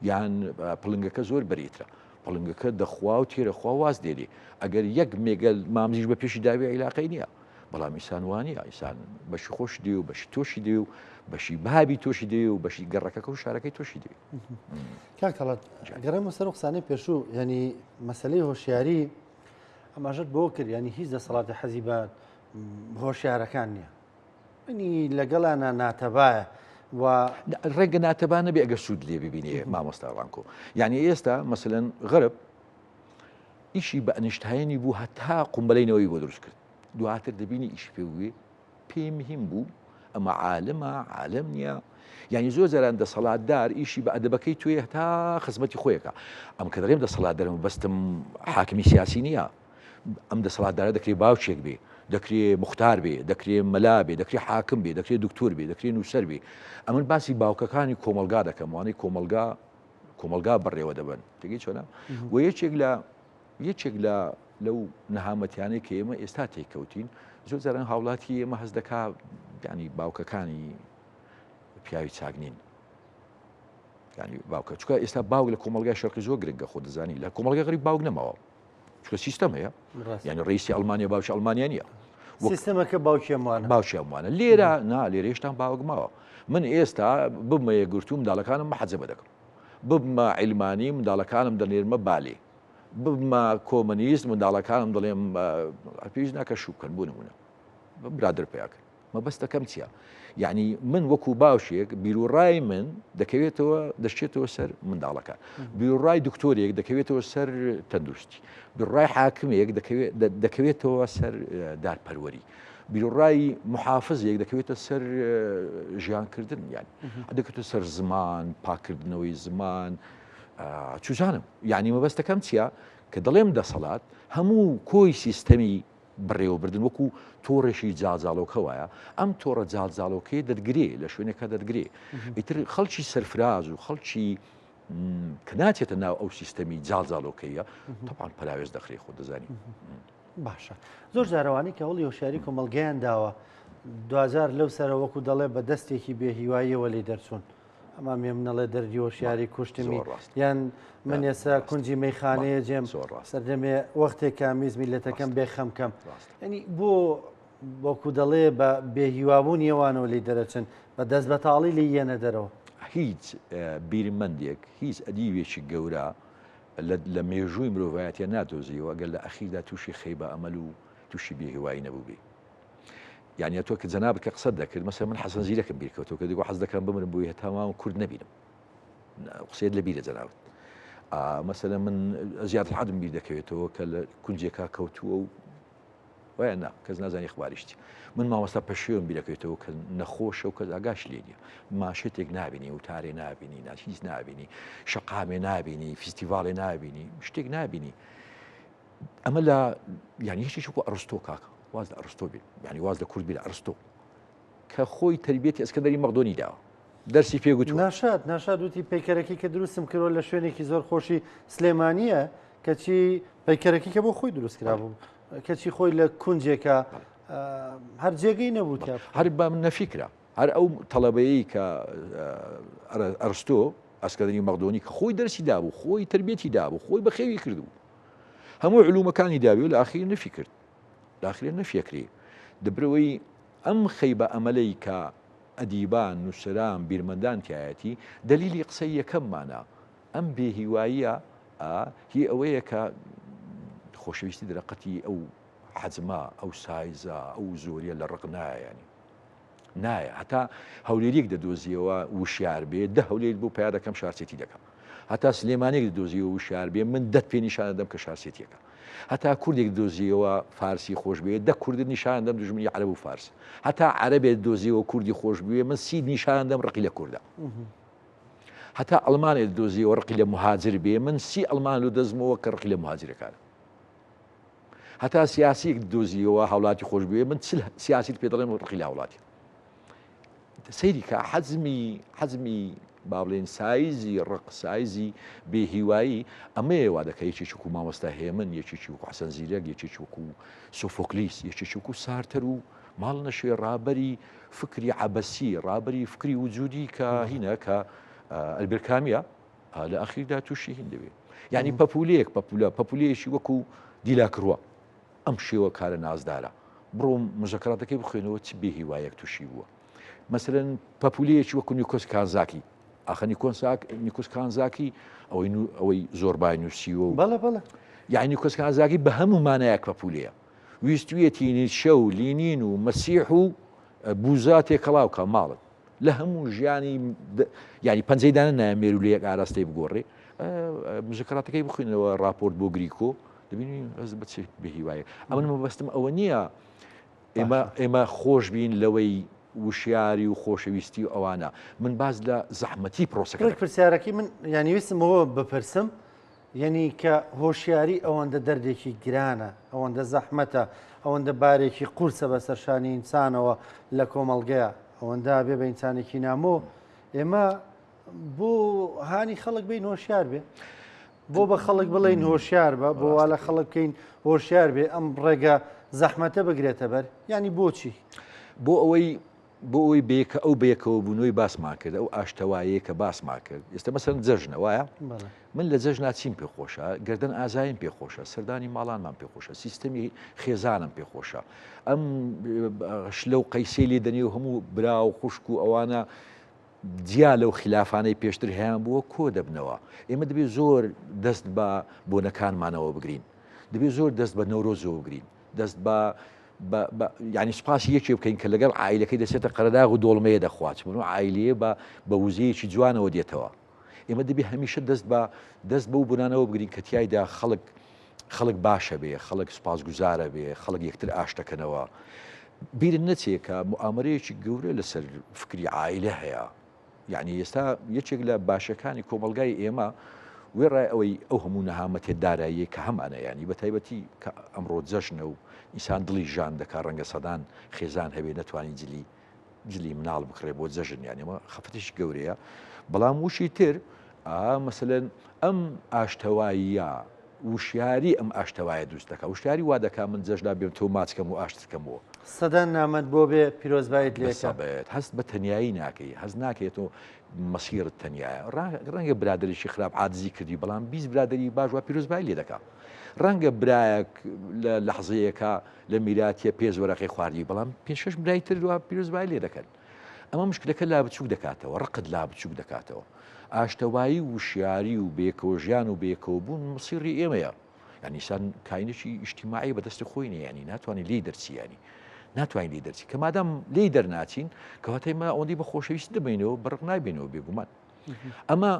یان پڵنگەکە زۆر بەریترە پڵنگەکە دەخوا و تێرەخوا واز دێری ئەگەر یەک مێگەل مامزیش بە پێشی داوی عیلاقەی نییە بەڵام ئینسان وانە ئینسان بەشی خۆش دێ و بەشی تۆشی دێ و بەشی بابی تۆشی دێ و بەشی گەڕەکەکە و شارەکەی تۆشی دێ کاکەڵات گەڕێمە سەر قسانەی پێشوو ینی مەسلەی هۆشیاری ئەماژت بۆ کرد ینی هیچ دەسەڵاتی حەزی بە هۆشیارەکان نییە ئەنی لەگەڵانە ناتەبایە و ڕێگە ناتەبانە بێ ئەگەر سوود لێ ببینێ مامۆستا ڕانکۆ یعنی ئێستا مەسەلەن غەرب ئیشی بە ئەنیشتهایەنی بوو هەتا قومبەلەینەوەی بۆ دروست کرد دواتر دەبینی ئیش پێوێ پێی مهم بوو ئەمە عالمە عالم نییە یعنی زۆر جاران دەسەڵاتدار ئیشی بە ئەدەبەکەی توێ هەتا خزمەتی خۆیەکە ئەم کە دەڵێم دەسەڵاتدارم بەستم حاکمی سیاسی نییە ئەم دەسەڵاتدارە دەکرێت باوچێک بێ دەکرێت مختار بێ دەکرێت مەلا بێ دەکرێت حاکم بێ دەکرێت دکتۆر بێ دەکرێت نووسەر بێ ئەمن باسی باوکەکانی کۆمەلگا دەکەم وانەی کۆمەلگا بڕێوە دەبن تێگەی چۆنە و یەکێک لە لەو نەهامەتیانەی کە ئێمە ئێستا تێککەوتین زۆر جاران هاوڵاتی ئێمە هەست دەکا ینی باوکەکانی پیاوی چاکنین ینی باوکە چکە ئێستا باوک لە کۆمەلگای شەرقی زۆر گرنگە خۆ دەزانی لە کۆمەلگای غەریب باوک نەماوە چکە سیستەم هەیە ینی ڕئیسی ئەڵمانیا باوکی ئەڵمانیا نییە سیستەمەکە باوکی ئەموانە باوکی ئەموانە لێرە لێرە هێشتان باوک ماوە من ئێستا ببمە یەکگرتوو منداڵەکانم مەحەجەبە دەکەم ببمە عیلمانی منداڵەکانم دەنێرمە بالێ ببمە کۆمەنیست منداڵەکانم دەڵێم پێویست ناکە شوکەن بوو نمونە برادر پیاکەن مەبەستەکەم چییە یعنی من وەکو باشێک بیرروڕای من دەکەوێتەوە دەشتێتەوە سەر منداڵەکان بیرروڕای دکتۆرێک دەکەوێتەوە سەر تەندروستی بیرڕای حاکمێک دەکەوێتەوە سەر دارپەروەری بیرۆڕایی محافزێک دەکەوێتە سەر ژیانکردن یانی دەکەوێتە سەر زمان پاکردنەوەی زمان چوزانم یعنی مەبەستەکەم چییە کە دەڵێم دەسەڵات هەموو کۆی سیستەمی بڕێوەبردن وەکو تۆڕێکی جاڵجاڵۆکە وایە ئەم تۆڕە جاڵجاڵۆکەی دەرگرێ لە شوێنێکە دەرگرێ ئیتر خەڵکی سەرفراز و خەڵکی کە ناچێتە ناو ئەو سیستەمی جاڵجاڵۆکەیە تەپان پەراوێز دەخرێ خۆ دەزانی باشە زۆر جارەوانی کە هەوڵی هۆشیاری کۆمەڵگەیان داوە دوزار لەو سەرە وەکو دەڵێ بە دەستێکی بێهیواییەوە لێ دەرچوون ئەما مێم نەڵێ دەردی هۆشیاری کوشتمی یان من ێستا کونجی مەیخانەیە جێم سەردەمێ وەختێکە میزمیلەتەکەم بێخەمکەم ینی بۆ وەکو دەڵێ بە بێهیوابوون یێوانەوە لی دەرەچن بە دەست بەتاڵی لی یەنە دەرەوە هیچ بیرمەندێک هیچ ئەدیوێکی گەورە لە مێژووی مرۆڤایەتە نادۆزیەوە گەل لە ئەخیردا تووشی خەیبە ئەمەل و تووشی بێهیوایی نەبوو بێ یعنی تۆ کە جەنابکە قسەت دەکرد مەسەر من حەسەن زیرەکەم بیرکەوتەوە کە دیگە حەز دەکەم بمرم بۆی هەتاوان کورد نەبینم قسەیت لە بیرە جەنابەت مەسەلەن من زیاتر حەدم بیر دەکەوێتەوە کە لە کونجێکا کەوتووە و وایە نا کەس نازانی اخباریشتی من مامۆستا پەشێوم بیرەکەوێتەوە کە نەخۆشە و کەس ئاگاش لێ نییە ماشێتێک نابینی وتارێ نابینی هیچ نابینی شەقامێ نابینی فیستیڤاڵێ نابینی شتێک نابینی ئەمە لە یانی هیچ وەکو ئەرستۆ کاکە واز لە ئەرستۆ بێت ینی واز لە کورد بێت ئەرستۆ کە خۆی تربیەتی ئەسکەندەری مەقدۆنی داوە دەرسی پێگوتو ناشاد وتی پەیکەرەکەی کە دروستم کردەوە لە شوێنێکی زۆر خۆشی سلێمانیە کەچی پەیکەرەکەی کە بۆ خۆی دروست کرا بوو کەچی خۆی لە کونجێکە هەر جێگەی نەبوو هەر بە من نەفیکرا هەر ئەو تەڵەبەیەی کە ئەرستۆ ئەسکەندەری مەقدۆنی کە خۆی دەرسی دابوو خۆی تربیەتی دابوو خۆی بەخێوی کردو هەموو علومەکانی داوی و لە ئاخیر نەفی کرد لە ئاخرێ نەفیەکرێ دەبرەوەی ئەم خەیبە ئەمەلەی کە ئەدیبان نووسران بیرمەندان تایەتی دلیلی قسەی یەکەممانە ئەم بێهیواییە هی ئەوەیە کە خۆشەویستی دەرەقەتی ئەو حەزمە ئەو سایزە ئەو زۆریە لە ڕق نایانی نایە هەتا هەولێریەک دەدۆزیەوە وشیار بێ دە هەولێر بۆ پیا دەکەم شارچێتی دەکەم هەتا سلێمانێک دەدۆزیەوە وشیار بێ من دەت پێ نیشانە دەم کە شارچێتیەکە هەتا کوردێک دۆزیەوە فارسی خۆش بێ دە کوردت نیشان دەم دژمنی عەرەب و فارس هەتا عەرەبێت دۆزیەوە کوردی خۆش بوێ من سی نیشان دەم ڕقی لە کووردە هەتا ئەڵمانێت دۆزیەوە ڕقی لە مهاجر بێ من سی ئەڵمان و دەزمەوە کە ڕقی لە مهاجرەکانە هەتا سیاسیەک دۆزیەوە هاوڵاتی خۆش بوێ من سیاسی پێ دەڵێم ڕقی لە وڵاتی سەیری کە حەزمی با بڵێن سایزی ڕق سایزی بێهیوایی ئەمەیە وا دەکە یەکێکی وەکو مامۆستا هێمن یەکێکی وەکو حەسەن زیرەک یەکێکی وەکو سۆفۆکلیس یەکێکی وەکو سارتەر و ماڵ نەشوێ ڕابەری فکری عەبەسی ڕابەری فکری وجودی کە هینە کە ئەلبێر لە ئەخیردا تووشی هین دەبێت یعنی پەپولەیەک پەپولەیەکی وەکو دیلا کڕوە ئەم شێوە کارە نازدارە بڕۆ مزەکراتەکەی بخوێنەوە چ بێهیوایەک تووشی بووە مەسەلەن پەپولەیەکی وەکو نیکۆس کانزاکی ئاخە نیکۆس کانزاکی ئەوەی زۆربای نووسیوە و بەڵێ یعنی نیکۆس کانزاکی بە هەموو مانایەک پەپولەیە ویستویەتی نیتشە و لینین و مەسیح و بوزا تێکەڵاوکە ماڵت لە هەموو ژیانی ینی پەنجەیدانە نایە مێرولەیەک ئاراستەی بگۆڕێ مزەکراتەکەی بخوێنەوە راپۆرت بۆ گریکۆ دەبینی ئەس بچ بێهیوایە ئەمە مەبەستم ئەوە نییە ئێمە خۆش بین لەوەی وشیاری و خۆشەویستی و ئەوانە من باز لە زەحمەتی پرۆسەکە پرسیارەکەی من یانیویستمەوە بپرسم یعنی کە هۆشیاری ئەوەندە دەردێکی گرانە ئەوەندە زەحمەتە ئەوەندە بارێکی قورسە بە سەرشانی ئینسانەوە لە کۆمەڵگەیە ئەوەندە بێ بە ئینسانێکی نامۆ ئێمە بۆ هانی خەڵک بین هۆشیار بێ بۆ بە خەڵک بڵین هۆشیار بە بۆ وا لە خەڵک بکەین هۆشیار بێ ئەم ڕێگە زەحمەتە بگرێتە بەر ینی بۆچی بۆ ئەوەی بێکە ئەو بێکەوە بوونەوەی باسمان کرد ئەو ئاشتەوایەیە کە باسمان کرد ئێستا مەسەن جەژنە وایە من لە جەژنا چیم پێخۆشە گەردن ئازایم پێخۆشە سەردانی ماڵانمان پێخۆشە سیستەمی خێزانم پێخۆشە ئەم شلە و قەیسەی لێ دەنێ و هەموو برا و خوشک و ئەوانە جیا لەو خلافانەی پێشتر هیان بووە کۆ دەبنەوە ئێمە دەبێت زۆر دەست بە بۆنەکانمانەوە بگرین دەبێت زۆر دەست بە نەورۆزەوە بگرین دەست بە ینی سوپاسی یەکێ بکەین کە لەگەڵ عیلەکەی دەسێتە قەرەداغ و دۆڵمەیە دەخوات بن و عیلەیە بە وزەیەکی جوانەوە دێتەوە ئێمە دەبێت هەمیشە دەست بە و بنانەوە بگرین کە تیایدا خەڵک باشە بێ خەڵک سوپاسگوزارە بێ خەڵک یەکتر ئاشتەکەنەوە بیرن نەچێت کە موامەرەیەکی گەورە لەسەر فکری عائلە هەیە. یعنی ئێستا یەکێک لە باشەکانی کۆمەلگای ئێمە وێڕای ئەوەی ئەو هەموو نەهامەتێت داراییە کە هەمانە ینی بە تایبەتی کە ئەمڕۆ جەژنە و ئینسان دڵی ژان دەکات ڕەنگە سەدان خێزان هەبێ نەتوانانی جلی مناڵ بکڕێ بۆ جەژن یانیمە خەفتش گەورەیە. بەڵام وشی تر مەسەلەن ئەم ئاشتەواییە وشیاری ئەم ئاشتەوایە دروست دەکات وشیاری وا دەکات من جەژنا بێم تۆ ماچکەم و ئاشتکەمەوە سەدان نامەت بۆ بێ پیرۆزبایت لێسە بێت هەست بە تەنایی ناکەی هەز ناکێتەوە مەسیرت تەنایە ڕەنگە برادریشی خراپ عادزی کردی بەڵام 20 برادری باش وە پیرۆزبای لێ دەکات ڕەنگە برایەک لە لەحزەیەکە لە میراتیە پێش وەرەقی خواردی بەڵام 5-6 برای تر وە پیرۆزبای لێ دەکەن ئەمە مشکلەکە لا بچوک دەکاتەوە ڕقت لا بچوک دەکاتەوە ئاشتەوایی وشیاری و بێکەوە ژیان و بێکەوە بوون مەسیری ئێمەیە یعنیسان کاینێکی ئیجتیماعی بەدەستی خۆی ینی ناتوانانی لی دەرچیانی ناتوانین لی دەرچی کە مادام لی دەرناچین کەواتای ما ئەوەندی بە خۆشەویست دەبینەوە بەڕق نابێنەوە بێگومان ئەمە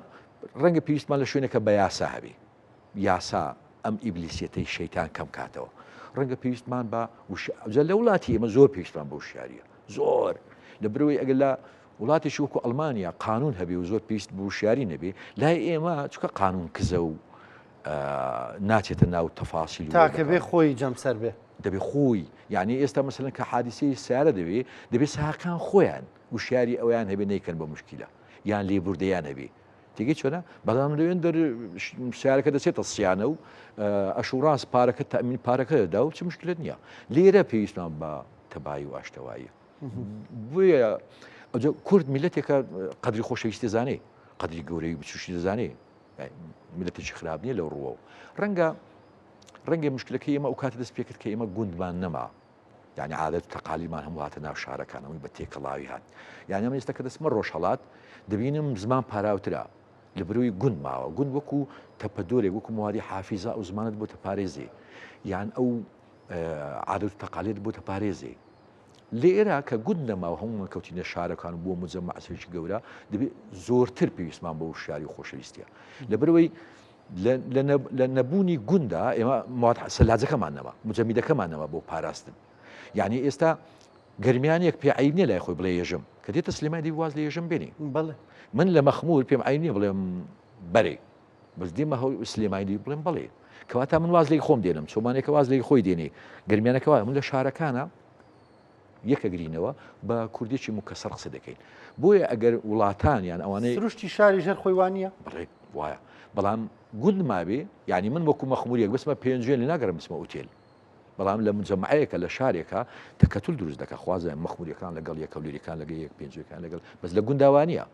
ڕەنگە پێویستمان لە شوێنەکە بە یاسا هەبێ یاسا ئەم ئیبلیسیەتەی شەیتان کەم کاتەوە ڕەنگە پێویستمان بە لە وڵاتی ئێمە زۆر پێویستمان بە وشیاریە زۆر لە برەوەی ئەگەر لە وڵاتێکی وەکو ئەڵمانیا قانون هەبێ و زۆر پێویست بە وشیاری نەبێ لای ئێمە چکە قانون کزە و ناچێتە ناو تەفاسیل تاکە بێ خۆی جەمسەر بێ دەبێ خۆی یعنی ئێستا مەسەلەن کە حادیسەی سیارە دەبێت ساکان خۆیان وشیاری ئەویان هەبێ نەیکەن بە مشکیلە یان لێبوردەیان هەبێ تێگەی چۆنە بەڵام لەوێن سیارەکە دەچێتە سیانە و ئەشوڕاست پارەکە تەمین پارەکە دەدا و چ مشکلت نییە لێرە پێویستمان بە تەبایی و ئاشتەواییە بۆیە کورد میلەتێکە قەدری خۆشەویستی زانێ قەدری گەورەی بچوشی دەزانێ میلەتێکی خراپ نییە لەو ڕووە و ڕەنگە مشکلەکە ئێمە ئەو کاتە دەست پێکرد کە ئێمە گوندمان نەما یعنی عادەت و تەقالیمان هەموو هاتە ناو شارەکانەوەی بە تێکەڵاوی هات یعنی ئەمە ئێستا کە دەستمە ڕۆژهەڵات دەبینم زمان پاراوترا لە بروی گوند ماوە گوند وەکو تەپەدۆرێک وەکو موادی حافیزا و زمانت بۆ تەپارێزێ یان ئەو عادەت و تەقالێت بۆ تەپارێزێ لێرە کە گوند نەماوە هەمومان کەوتینە شارەکان بۆ مجەمەعەسێکی گەورە دەبێت زۆرتر پێویستمان بە وشیاری و خۆشەویستیە لە بەرەوەی لە نەبوونی گوندا ئێمە سەلاجەکەمان نەما مجەمیدەکەمان نەما بۆ پاراستن یعنی ئێستا گەرمیانێک پێ عیب نییە لای خۆی بڵێ یێژم کە دێتە سلێمانی دی واز لە یێژم بێنی من لە مەخمور پێم عیب نییە بڵێم بەرێ بەس دێمە سلێمانی دی بڵێم بڵێ کەواتە من واز لەی خۆم دێنم چۆمانێکە واز لەی خۆی دێنێ گەرمیانەکە من لە شارەکانە یەکە گرینەوە بە کوردێکی مکەسەر قسە دەکەین بۆیە ئەگەر وڵاتان یان ئەوانەی سروشتی شاری ژەر خۆی وانە بڵێ وایە بەڵام گوند مابێ یعنی من وەکو مەخموریەک بسمە پێنجێن لە ناگەرم بسمە ئوتێل بەڵام لە مجەمعەیەکە لە شارێکە تەکەتول دروست دەکە خوازە مەخموریەکان لەگەڵ یەکەولێریەکان لەگە یەک پێنجەکان لەگەڵ بەس لە گونداوانیە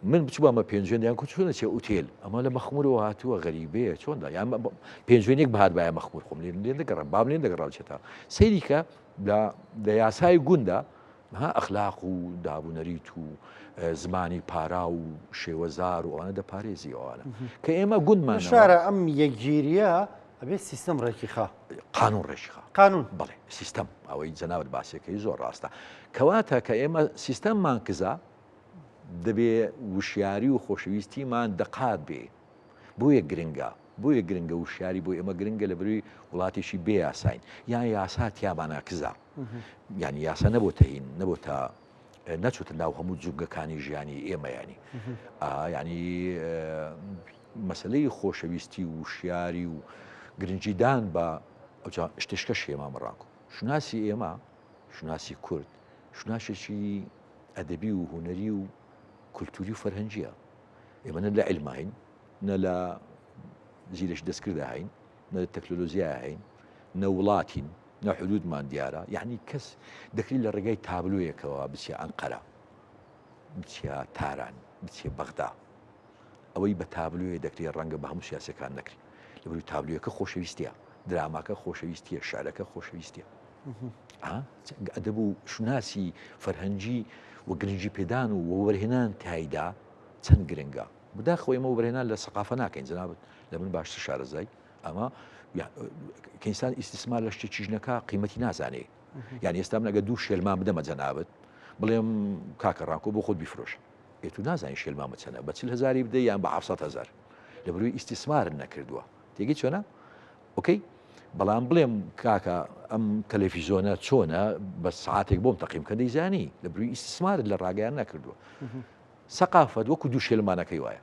من بچوو بەمە پێنجێنیان کوچونە چێ ئوتێل ئەمە لە مەخمورەوە هاتووە غەریبەیە چۆندا یان پێنجێنێک بەهات باە مەخمور خۆم لێن دەگەڕم بام لێن دەگەڕاوچێتە سەیریکە لە یاسای گوندا ئەخلاق و دابوونەریت و زمانی پارا و شێوەزار و ئەوانە دەپارێزی ئەوانە کە ئێمە گوندمان شارە ئەم یەکگیریە ئەبێ سیستم ڕێکیخا قانون ڕێکیخا قانون بڵێ سیستم ئەوەی جەناوت باسیەکەی زۆر ڕاستە کەواتە کە ئێمە سیستەممان کزا دەبێ وشیاری و خۆشەویستیمان دەقات بێ بۆیە گرنگە بۆیە گرنگە وشیاری بۆ ئێمە گرنگە لە بروی وڵاتێکی بێ یاساین یان یاسا تیابانە کزا یعنی یاسا نەبووتە هین نەبوو تا نەچوتە ناو هەموو جوگەکانی ژیانی ئێمە ینی ینی مەسلەی خۆشەویستی و وشیاری و گرنجیدان بە شتشکە شێمە مڕاکو شناسی ئێمە شناسی کورد شناسێکی ئەدەبی و هوەری و کولتوری و فەرهەنگیە ئێمە نە لە عیلماین نە لە زیرش دەستکردا هاین نە لە تەکنۆلۆژیا هاین نە وڵاتین نە حدودمان دیارە یعنی کەس دەکری لە ڕێگای تابلوویەکەوە بچیە ئەنقەرە بچیە تاران بچیە بەغدا ئەوەی بە تابلوێ دەکرێت ڕەنگە بە هەموو سیاسەکان نەکری لە بەروی تابلوویەکە خۆشەویستیە دراماکە خۆشەویستیە شارەکە خۆشەویستیە ئەدەب و شناسی فەرهەنگی و گرنگی پێدان و وەوەرهێنان تایدا چەند گرنگە بداخەوە ئێمە وەوەرهێنان لە سەقافە ناکەین جەنابەت لە من باشتر شارەزای ئەمە کەئینسان ئیسtismار لە شتێکی ژنەکە قیمەتی نازانێ یعنی ئێستا من ئەگە دوو شێلمان بدەمە جەنابەت بڵێم کاکە ڕانکۆ بۆ خۆت بیفرۆش ئێت و نازانین شێلمامە چەنە بە 40,000 بدە یان بە 700,000 لە بروی ئیسtismarن نەکردووە تێگەی چۆنە ئۆکەی بەڵام بڵێم کاکە ئەم تەلەڤیزۆنە چۆنە بە سعاتێک بۆم تەقیم کە دەیزانی لە بروی ئیسtisمارت لە ڕاگەیان نەکردووە سەقافەت وەکو دوو شێلمانەکەی وایە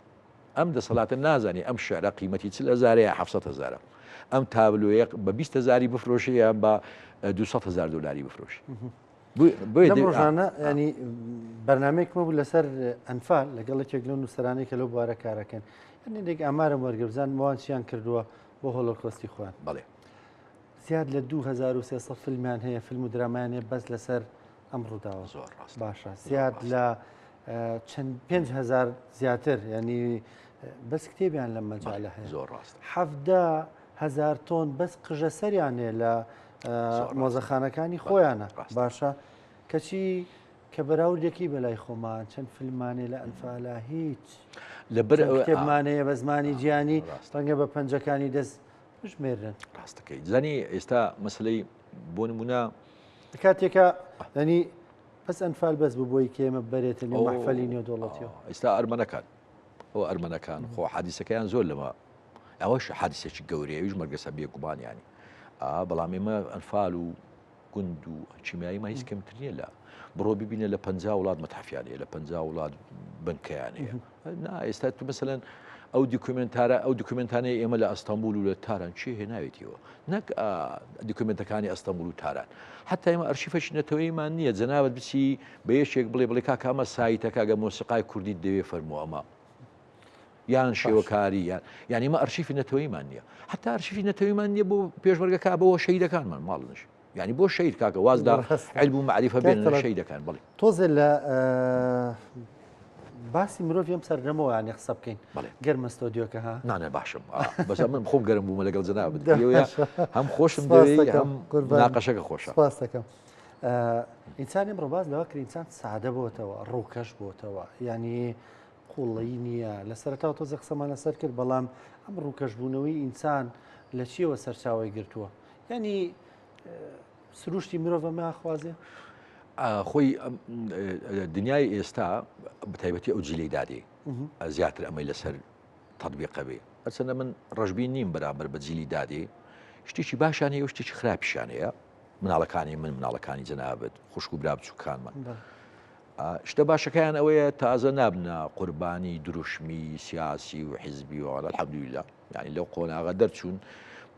ئەم دەسەڵاتە نازانی ئەم شعرە قیمەتی 40,000 700,000 ئەم تابلۆیە بە 20,000 بفرۆشی یان بە 200,000 دلاری بفرۆشی لەم ڕۆژانە ینی بەرنمەیەکمە بوو لەسەر ئەنفال لەگەڵ یەکێک لەو نووسەرانەی کە لەو بوارە کارەکەن هەندێک ئامارم وەرگرزان موانچیان کردووە بۆ هۆلۆکۆستی خۆیان بەڵێ زیاد لە 2300 فیلمیان هەیە فیلم و درامایان هەیە بەس لەسەر ئەم ڕووداوە زۆر ڕاست باشە زیاد لە چەند 5,000 زیاتر ینی بەس کتێبیان لەم مەجالە هەیە زۆر ڕاست 70,000 تۆن بەس قژە سەریان هەیە لە مۆزەخانەکانی خۆیانە باشە کەچی کە بەراوردێکی بەلای خۆمان چەند فیلمانێ لە ئەنفالا هیچ لەبەر کتێبمانەیە بە زمانی گیانی ڕەنگە بە پەنجەکانی دەست بژمێرن ڕاستەکەی زانی ئێستا مەسلەی بۆ نمونە کاتێکە ینی بەس ئەنفال بەس ببووی کێمە بەرێتە لە مەحفەلی نێودوڵەتیەوە ئێستا ئەرمەنەکان ئەو ئەرمەنەکان خۆ حادیسەکەیان زۆر لەمە ئەوەش حادیسێکی گەورەیەویش مەرگەسە بێگومانیانی بەڵام ئێمە ئەنفال و گوند و چیمایی هیچ کەمتر نیە لە بڕۆ ببینە لە 50 وڵات مەتحەفیانەیە لە 50 وڵات بنکەیانەیە ئێستا تو مەسەلەن ئەو دیکومنتانەیە ئێمە لە ئەستەمبول و لە تاران چی هێناوێتیەوە نەک دیکومنتەکانی ئەستەمبول و تاران حتا ئێمە ئەرشیفەشی نەتەوەیمان نییە جەنابەت بچی بە یەشێک بڵێ کاکەمە سایتەکە گە مۆسیقای کوردی دەوێ فەرمووە ئەمە یان شێوەکاری یان ئێمە ئەرشیفی نەتەوەیمان نییە حتا ئەرشیفی نەتەوەیمان نییە بۆ پێشمەرگەکە بەوە شەیدەکانمان ماڵنش ینی بۆ شەید کاکە وازدا علم و معریفە بێنە شەیدەکان بڵێ تۆزێ لە باسی مرۆڤ ئەم سەردەمەوە یانی قسە بکەین گەرمە ستۆدیۆکە ها نانە باشم بەس من خۆم گەرم بوومە لەگەڵ جەنابەت هەم خۆشم دەوێت هەم ناقەشەکە خۆشە سپاس دەکەم ئینسان ئەمڕۆ باز لەوە کرد ئینسان سادە بۆتەوە ڕووکەش بۆتەوە ینی قوڵی نییە لە سەرەتاوە تۆزە قسەمان لەسەر کرد بەڵام ئەم ڕووکەش بوونەوەی ئینسان لە چیەوە سەرچاوی گرتووە ینی سروشتی مرۆڤ ماخوازێ خۆی دنیای ئێستا بەتایبەتی ئەو جیلەی دادێ زیاتر ئەمەی لەسەر تەطبیقە بێ ئەچەندە من ڕەشبین نیم بەرامبەر بە جیلی دادێ شتێکی باشان هەیە و شتێکی خراپیشانەیە مناڵەکانی مناڵەکانی جەنابەت خوشک و برا بچووکانمان شتە باشەکەیان ئەوەیە تازە نابنە قوربانی دروشمی سیاسی و حیزبی و الحەمدولillah یعنی لەو قۆناغە دەرچوون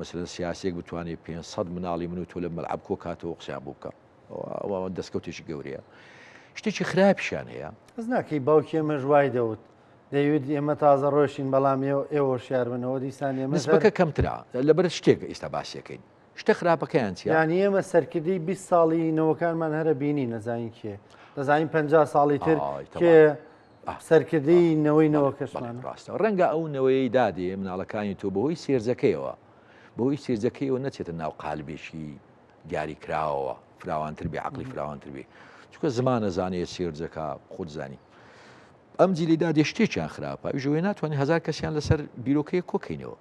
مثلەن سیاسێک بتوانێت 500 مناڵی من و تۆ لە مەلعەب کۆ کاتەوە قسەیان بۆ بکە ئەوە دەستکەوتێکی گەورەیە شتێکی خراپیشان هەیە ئەس ناکەی باوکی ئێمە ژوای دەوت دەیوت ئێمە تازە ڕۆشین بەڵام ئێوە شیار بنەوە دیسان ئێمە نسبەکە کەمترا لەبەر شتێک ئێستا باسیەکەین شتە خراپەکەیان چیە ینی ئێمە سەرکردی 20 ساڵی نەوەکانمان هەرە بینی نەزانین کێ دەزانین 50 ساڵی تر کێ سەرکردی نەوەی نەوەکەشمان ڕاستە ڕەنگە ئەو نەوەی دادێ مناڵەکانی تۆ بەهۆی سێرجەکەیەوە بەهۆی سێرجەکەیەوە نەچێتە ناو قالبێکی دیاری کراوەوە فراوانتر بێ عقلی فراوانتر بێ چونکە زمانە زانەیە سێرجەکە خۆت زانی ئەم جیلیدا دێ شتێکیان خراپە ژوێ ناتوانانی 1000 کەسیان لەسەر بیرۆکەیە کۆکەینەوە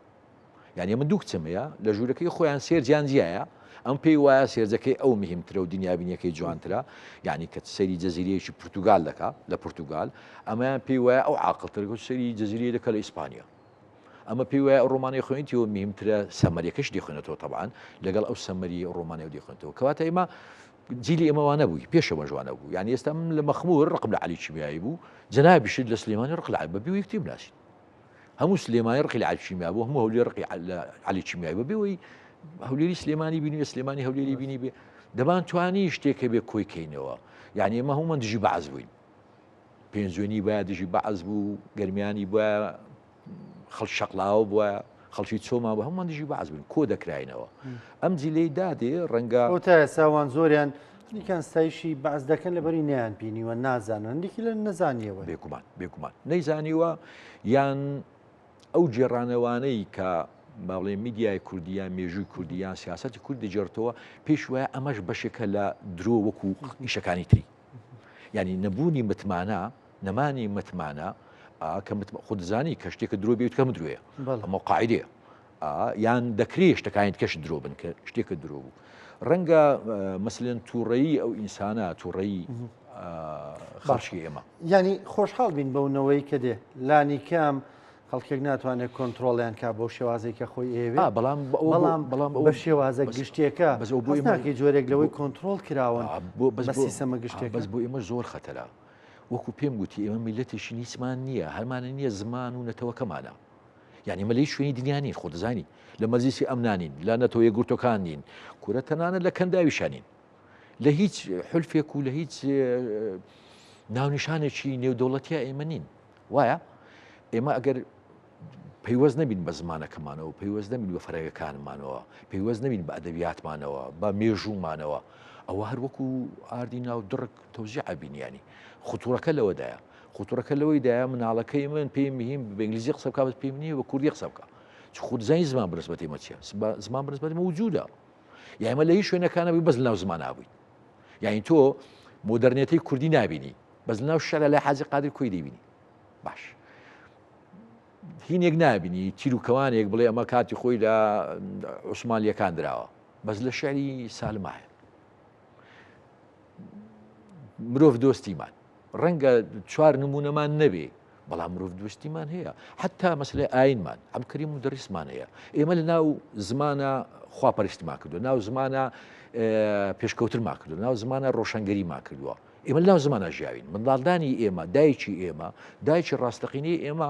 یعنی من دوو کچمەیە لە ژوورەکەی خۆیان سێرجیان جیایە ئەم پێی وایە سێرجەکەی ئەو مهمترە و دنیابینیەکەی جوانترە یعنی کە سەری جەزیرەیەکی پرتوگال دەکا لە پرتوگال ئەمەیان پێی وایە ئەو عاقڵترگە سەری جەزیرەیە دەکە لە ئیسپانیا ئەمە پێی وایە ڕۆمانی خوێنیتەوە مهمترە سەمەریەکەش دێخوێنێتەوە طبعاً لەگەڵ ئەو سەمەری ڕۆمانیا دێخوێنێتەوە کەواتە ئێمە جیلی ئێمەوانە بووی پێشەوە جوانە بوو یعنی ئێستا من لە مەخمور ڕقم لە علی چیمیایی بوو جەنابیشت لە سلێمانی ڕق لە بەبێ و یەکتیب ناسین هەموو سلێمانی ڕقی لە علی چیمیا بوو هەموو هەولێر ڕقی علی چیمیایی بەبێەوەی هەولێری سلێمانی بینی سلێمانی هەولێری بینی بێ دەبان توانی شتێکە بێ کۆی کەینەوە یعنی ئێمە هەمومان دژی بەعەز بووین پێنجوێنی بایە دژی بەعەز بوو گەرمیانی بووە خەڵک شەقلاوە بووە خەڵکی چۆمان بە هەمومان دژی بەعەز بووین کۆ دەکراینەوە ئەم جیلەی دادێ ڕەنگە ئەوتە ساوان زۆریان هەندێکیان ستایشی بەعەز دەکەن لەبەری نەیان بینیوە نازانن هەندێکی لە نەزانیەوە بێگومان نەیزانیوە یان ئەو جێڕانەوانەی کە باڵێ میدیای کوردیان مێژووی کوردیان سیاسەتی کورد دەجێڕتەوە پێش وایە ئەمەش بەشێکە لە درۆ وەکو ئیشەکانی تری یعنی نەبوونی متمانە نەمانی متمانە کە خودزانی کە شتێکە درۆ بێت کەم درۆیە ئەمە قاعدەیە یان دەکرێت شتەکانی کەش درۆ بن کە شتێکە درۆ بوو ڕەنگە مەسلەن تووڕەیی ئەو ئینسانە تووڕەیی خەڵکی ئێمە ینی خۆشحاڵ بین بەونەوەی کە دێ لانی کام خەڵکێک ناتوانێت کۆنتترۆڵیان کا بۆ شێوازێک کە خۆی ئێوێ بەڵام بە شێوازە گشتێکە ناکەی جۆرێک لەوەی کۆنتترۆل کراون بە سیستەمە گشتێک بەس بۆ ئێمە زۆر خەتەرە وەکو پێم گوتی ئێمە میلەتێکی نیسمان نییە هەرمانە نییە زمان و نەتەوەکەمانە یعنی مەلەی شوێنی دنیانین خۆ دەزانی لە مەزیسی ئەمنانین لا نەتەوە یەکگرتوەکان نین کورە تەنانە لە کەنداویشانین لە هیچ حلفێک و لە هیچ ناونیشانێکی نێودەوڵەتیە ئێمە نین وایە ئێمە ئەگەر پەیوەست نەبین بە زمانەکەمانەوە پەیوەست نەبین بە فەرەگەکانمانەوە پەیوەست نەبین بە ئەدەبیاتمانەوە بە مێژوومانەوە ئەوە هەروەکو ئاردی ناو دڕک تەوزیع بینیانی خوتوڕەکە لەوەدایە خوتوڕەکە لەوەیدایە مناڵەکەی من پێی مهم بە ئینگلیزی قسە بکات پێم نییە بە کوردی قسە بکە خودزانی زمان بنسبەتی ئێمە چییە زمان بنسبەتی موجودە یعنی ئێمە لە هیچ شوێنەکانەوەی بەس لەناو زمان نابووین یعنی تۆ مۆدەرنێتەی کوردی نابینی بەس لەناو شەرە لای حاجی قادر کۆی دەبینی باش هینێک نابینی تیر و کەوانێک بڵێ ئەمە کاتی خۆی لە عوسمانلیەکان دراوە بەس لە شعری سالمایە مرۆڤ دۆستیمان ڕەنگە چوار نمونەمان نەبێ بەڵام مرۆڤ دۆستیمان هەیە حتا مەسلەی ئاینمان ئەمکەری مدەریسمان هەیە ئێمە لە ناو زمانە خواپەرستمان کردو ناو زمانە پێشکەوترمان کردو ناو زمانە ڕۆشنگەریمان کردووە ئێمە لە ناو زمانە ژیاوین منداڵدانی ئێمە دایکی ئێمە دایکی ڕاستەقینەی ئێمە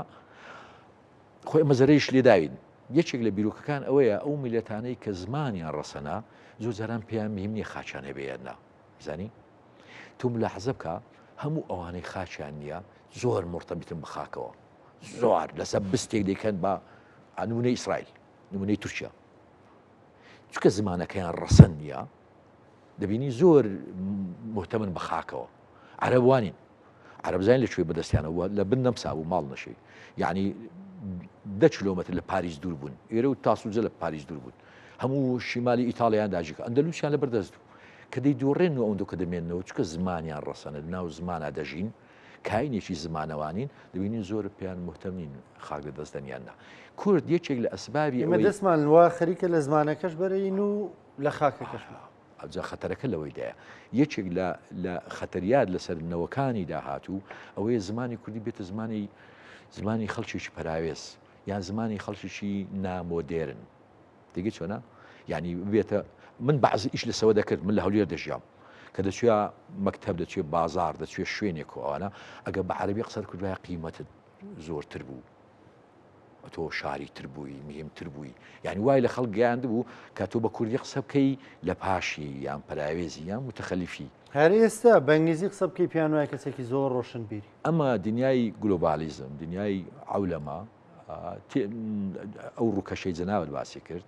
خۆی ئەمە زەرەیش لێداوین یەکێک لە بیرۆکەکان ئەوەیە ئەو میلەتانەی کە زمانیان ڕەسەنا زۆر جاران پێیان مهم نییە خاچیان هەبێننا زانی تو ملاحظە بکە هەموو ئەوانەی خاچیان نییە زۆر مرتەبیتن بە خاکەوە زۆر لەسەر بستێک دەکەن بە نمونەی ئیسرائیل نمونەی تورکیا چونکە زمانەکەیان ڕەسەن نییە دەبینی زۆر محتەمن بە خاکەوە عەرەبوانین عەرەبزانین لەکوێ بەدەستیانەوە لە بن نەمسا بوو ماڵ نەشێ یعنی 10 کیلۆمەتر لە پاریس دوور بوون ئێرە و تاسوجە لە پاریس دوور بوون هەموو شیمالی ئیتاڵیان داژیکە ئەندەلوسیان لە بەردەست بوو کە دەی دووڕێنەوە ئەوەندە کە دەمێنەوە چکە زمانیان ڕەسەنە ناو زمانە دەژین کاینێکی زمانەوانین دەبینین زۆر پێیان محتەمین خاک لە دەستدەنیاندا کورد یەکێک لە ئەسبابی ئێمە دەستمان وا خەریکە لە زمانەکەش بەرەین و لە خاکەکەش ئەجا خەتەرەکە لەوەیدایە یەکێک لە خەتەریات لەسەر نەوەکانی داهاتوو ئەوەیە زمانی کوردی بێتە زمانی خەڵکیی پەراوێز یان زمانی خەڵکیی نامۆدێرن دیگە چۆنە یعنی بێتە من بەعزی ئیش لەسەوە دەکرد من لە هەولێر دەژیام کە دەچوە مەکتەب دەچوێت بازار دەچوێت شوێنێک ئەوانە ئەگە بە عەرەبی قسەت کردوایە قیمەتت زۆرتر بوو تۆ شاری تر بووی مهمتر بووی یعنی وای لە خەڵک گەیاند بوو کە تۆ بە کوردی قسە بکەی لە پاشی یان پەراوێزی یان متەخەلیفی هەر ئێستا بە ئینگلیزی قسە بکەی پیان وایە کەسێکی زۆر ڕۆشن بیری ئەمە دنیای گلۆبالیزم دنیای عەولەما ئەو ڕووکەشەی جەنابەت باسی کرد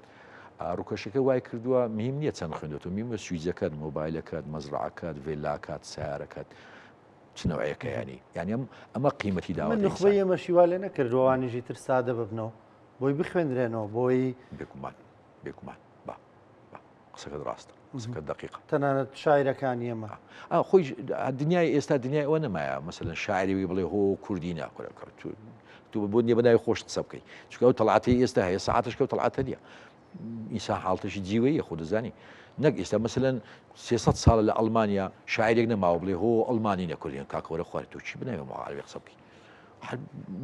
ڕووکەشەکە وای کردووە مهم نییە چەند خوێندێتەوە میمە سویزەکەت مۆبایلەکەت مەزرعەکەت ڤێلاکات سیارەکەت چنەوەیەکە ینی ئەمە قیمەتی داوە نخبەی ئەمە شیوا لێ نەکردووانیژی تر سادە ببنەوە بۆی بخوێنرێنەوە بۆی بێکومان قسەکەت ڕاستە قسەکە دقیقە تەنانەت شاعیرەکانی ئێمە خۆی دنیای ئێستا دنیای ئەوە نەمایە مەسەلەن شاعری بڵێ هۆ کوردی ناکۆرە تو بۆ نیە بەناوی خۆش قسە بکەیت چونکە ئەو تەڵعاتی ئێستا هەیە سەعاتش کە تەڵعاتە نیە ئیسا حاڵتەشی جیوەیە خۆ دەزانی نەک ئێستا مەسەلەن 300 ساڵە لە ئەڵمانیا شاعرێک نەماوە بڵێ هۆ ئەڵمانی نەکردیان کاکەوەرە خوارد تۆ چی بناوی مععربی قسە بکەیت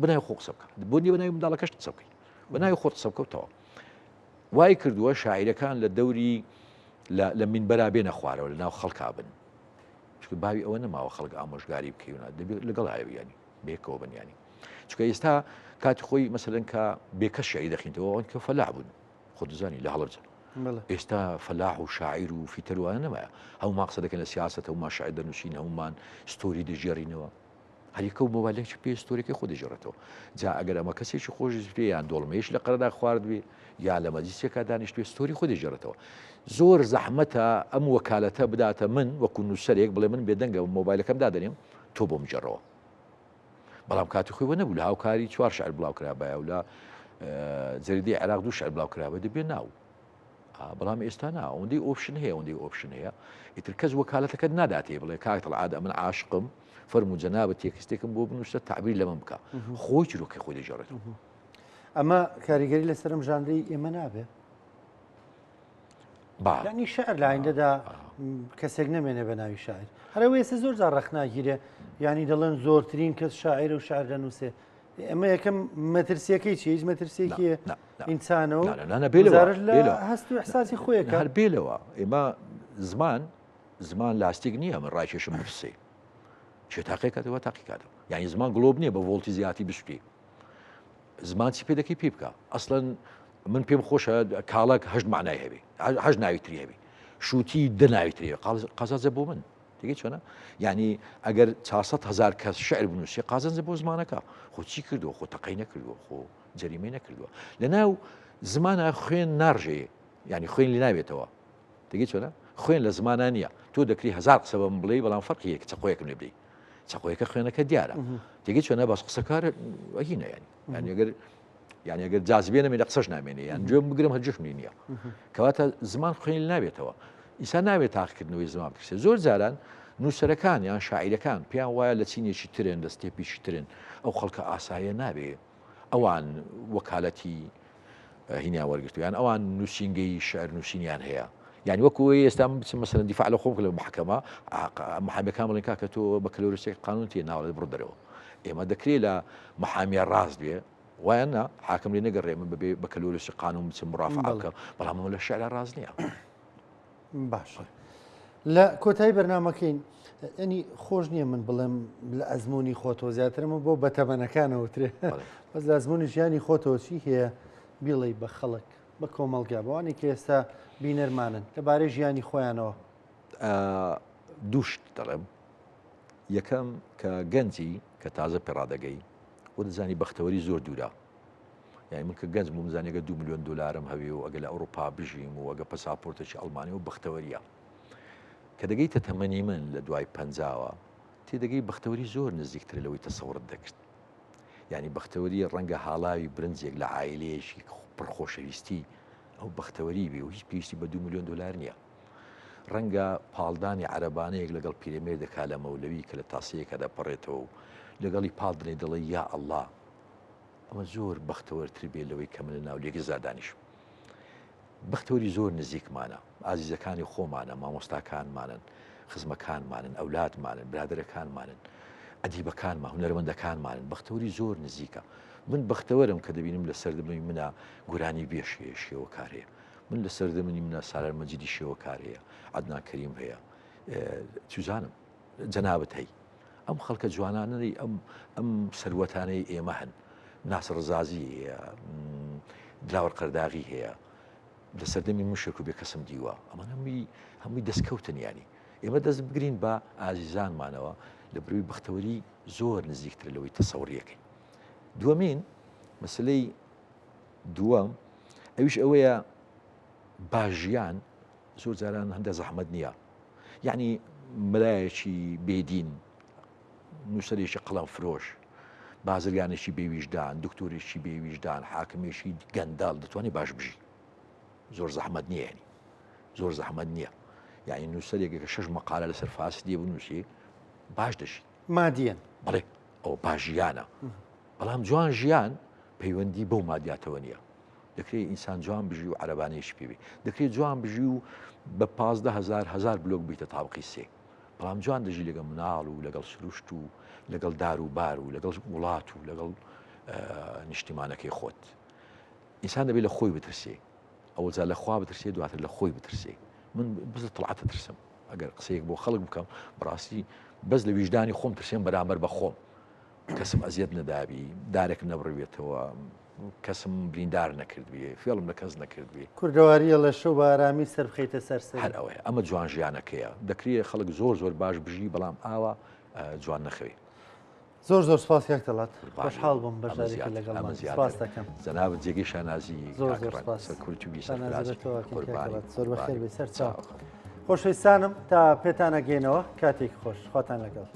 بناوی خۆ قسە بکە بۆ نیە بەناوی منداڵەکەش قسە بکەیت بەناوی خۆت قسە بکەوتەوە وای کردووە شاعیرەکان لە دەوری لە مینبەرا بێنە خوارەوە لە ناو خەڵکا بن چونکە باوی ئەوە نەماوە خەڵک ئامۆژگاری بکەیونە دەبێت لەگەڵ هاویانی بێکەوە بنیانی چونکە ئێستا کاتی خۆی مەسەلەن کە بێکەس شعری دەخینەوە ئەوان کە فەلاح بوون خۆ دەزانی لە هەڵەرجە ئێستا فەلاح و شاعیر و فیتەروانە نەمایە هەمومان قسە دەکەن لە سیاسەت هەمومان شاعیر دەنووسین هەمومان ستۆری دەژێڕینەوە هەریکە و مۆبایلێکی پێ ستۆریەکەی خۆ دەژێڕێتەوە جا ئەگەر ئەمە کەسێکی خۆشی پێ یان دۆڵمەیەش لە قەرەدا خواردوێ یا لە مەجلیسێکا دانیشتوێ ستۆری خۆ دەژێڕێتەوە زۆر زەحمەتە ئەم وەکالەتە بداتە من وەکو نووسەرێک بڵێ من بێدەنگە مۆبایلەکەم دادەنێم تۆ بۆ مجێڕەوە بەڵام کاتی خۆی وە نەبوو لە هاوکاری 4 شعر بڵاو کرابایە و لە جەریدەی عێراق 2 شعر بڵاو کرابە دەبێ ناو بەڵام ئێستا نا ئەوەندەی ئۆپشن هەیە ئەوەندەی ئۆپشن هەیە ئیتر کەس وەکالەتەکەت ناداتێ بڵێ کاک تەڵعات من عاشقم فەرموو جەنابەت تێکستێکم بۆ بنووسە تعبیر لەمە بکە خۆی چیرۆکی خۆی دەژێڕێتەوە ئەمە کاریگەری لەسەرم ژانری ئێمە نابێ ینی شعر لە ئایندەدا کەسێک نەمێنێ بە ناوی شاعر هەرەوە ئێستا زۆر جار ڕەخناگیرێ ینی دەڵێن زۆرترین کەس شاعر و شعر دەنووسێ ئەمە یەکەم مەترسیەکەی چی هیچ مەترسیەکی ئینسانە و هەست و احساسی خۆیەکە هەر بێلەوە ئێمە زمان لاستیک نییە من ڕایکێشم برسێ چێ تاقیکاتەوە تاقیکاتەوە یعنی زمان گلۆب نییە بە ڤۆڵتی زیاتی بشتی زمان چی پێ دەکەی پێ بکە ئەسڵەن من پێم خۆشە کاڵک هەشت معنای هەبێ هەشت ناویتری هەبێ شووتی دە ناویتری قازازە بۆ من دیگە چۆنە یعنی ئەگەر 400,000 کەس شعر بنووسێ قازانجە بۆ زمانەکە خۆ چی کردووە خۆ تەقەی نەکردووە خۆ جەریمەی نەکردووە لەناو زمانە خوێن ناڕژەیە ینی خوێن لی ناوێتەوە دیگە چۆنە خوێن لە زمانە نییە تۆ دەکری 1000 قسە بەم بڵێ بەڵام فەرقیەک چەقۆیەکم لێ بدەیت چەقۆیەکە خوێنەکە دیارە دیگە چۆنە باس قسەکار ئەهینە ینی ئەگەر یعنی ئەگەر جاذبێ نەمێنە قسەش نامێنێ یان گوێم بگرم هەرجەشمی نییە کەواتە زمان خوێن ناوێتەوە ئیسا ناوێت تاقیکردنەوەی زمان بکرێت زۆر جاران نووسەرەکان یان شاعیرەکان پێیان وایە لە چینێکی ترن لە ستێپیشی ترن ئەو خەڵکە ئاسایە نابێ ئەوان وەکالەتی هینیان وەرگرتو یان ئەوان نووسینگەی شعر نووسینیان هەیە یعنی وەکو ئێستا بچم مەسەلەن دیفاع لە خۆم لە محکەمە محامەکان بڵێن کاکە تۆ بە کەلۆرسێک قانون تێ ناوڵێت بڕ دەرەوە ئێمە دەکرێت لە محامیە ڕاست بێ وایە حاکم لێ نەگەڕێمە بەبێ بە کەلۆرسی قانون بچم ڕافعکە بەڵام ئەمە لە شعر ڕاست نییە باشە لە کۆتایی بەرنامەکەین ئەنی خۆش نییە من بڵێم لە ئەزمموی خۆتەوە زیاترمە بۆ بەتەمەنەکانەوەترێ بەس لە ئەزمموی ژیانی خۆتەوە چی هەیە بیڵێ بە خەڵک بە کۆمەڵگا بەوانی کە ئێستا بینەرمانن لەبارەی ژیانی خۆیانەوە دووشت دەڵێم یەکەم کە گەنجی کە تازە پێڕادەگەی و دەزانی بەختەوەری زۆر دوورە یعنی من کە گەنج بووم زانێگە 2 ملیۆن دلارم هەوێ و ئەگە لە ئەوروپا بژیم و ئەگە پەساپۆرتێکی ئەڵمانی و بەختەوەریە کە دەگەیتە تەمەنی من لە دوای پەنجاوە تێدەگەی بەختەوەری زۆر نزیکتر لەوەی تەسەوڕت دەکرد یعنی بەختەوەری ڕەنگە هاڵاوی برنجێک لە عایلەیەکی پڕخۆشەویستی ئەو بەختەوەری بێ و هیچ پێویستی بە 2 ملیۆن دلار نییە ڕەنگە پاڵدانی عەرەبانەیەک لەگەڵ پیرەمێر دەکا لە مەولەوی کە لە تاسەیەکە دەپەڕێتەوە و لەگەڵی پاڵ دنێ دەڵێ یا ئەڵڵا ئەمە زۆر بەختەوەرتر بێ لەوەی کە من لە ناولێکی زادانیشم بەختەوەری زۆر نزیکمانە ئازیزەکانی خۆمانە مامۆستاکانمانن خزمەکانمانن ئەولادمانن برادەرەکانمانن ئەدیبەکانمان هونەرمەندەکانمانن بەختەوەری زۆر نزیکە من بەختەوەرم کە دەبینم لە سەردەمەی منە گورانی بێشەیە شێوەکار هەیە من لە سەردەمەنی منە سارار مەجیدی شێوەکار هەیە عەدنان کەریم هەیە چوزانم جەنابەت هەی ئەم خەڵکە جوانانەی ئەم سەروەتانەی ئێمە هەن ناسر ڕزازی هەیە دلاوەر قەرداغی هەیە لە سەردەمی من شێرک و بێ کەسم دیوە ئەمە هەمووی دەستکەوتن ینی ئێمە دەست بگرین بە ئازیزانمانەوە لە بروی بەختەوەری زۆر نزیکتر لەوەی تەسەوڕیەکەین دووەمین مەسلەی دووەم ئەویش ئەوەیە باژیان زۆر جاران هەندە زەحمەت نییە یعنی مەلایەکی بێدین نووسەرێکی قەڵەم فرۆش بازرگانێکی بێویژدان دکتۆرێکی بێویژدان حاکمێکی گەنداڵ دەتوانێت باش بژی زۆر زەحمەت نییە ینی زۆر زەحمەت نییە یعنی نووسەرێکە کە 6 مەقالە لەسەر فاسدیە بنووسێ باش دەشی مادیەن بڵێ ئەو باژیانە بەڵام جوان ژیان پەیوەندی بەو مادیاتەوە نییە دەکرێت ئینسان جوان بژی و عەرەبانەیەشی پێوێ دەکرێت جوان بژی و بە 15,000 بلۆک بیتە تاوقی سێ بەڵام جوان دەژی لەگەڵ مناڵ و لەگەڵ سروشت و لەگەڵ دار و بار و لەگەڵ وڵات و لەگەڵ نیشتیمانەکەی خۆت ئینسان دەبێت لە خۆی بترسێ ئەوە جا لە خوا بترسێ دواتر لە خۆی بترسێ من بز لە تەڵعاتە ترسم ئەگەر قسەیەک بۆ خەڵک بکەم بەڕاستی بەس لە ویژدانی خۆم ترسێن بەرامبەر بە خۆم کەسم ئەزیەت نەدابی دارێک نەبڕوێتەوە کەسم بریندار نەکرد بێ فێڵم لە کەس نەکرد بێ کوردەواریە لە شەو بە ئارامی سەربخەیتە سەرسەر هەر ئەوەیە ئەمە جوان ژیانەکەیە دەکرێت خەڵک زۆر باش بژی بەڵام ئاوا جوان نەخەوێ زۆر سپاس یاک دەڵات خۆشحاڵ بووم بەشداریکە لەگەڵ سپاس دەکەم جەنابەت جێگەی شانازی زۆر بەخێر بێ سەر چاو خۆشەویستانم تا پێتان ئەگەینەوە کاتێک خۆش خواتان لەگەڵ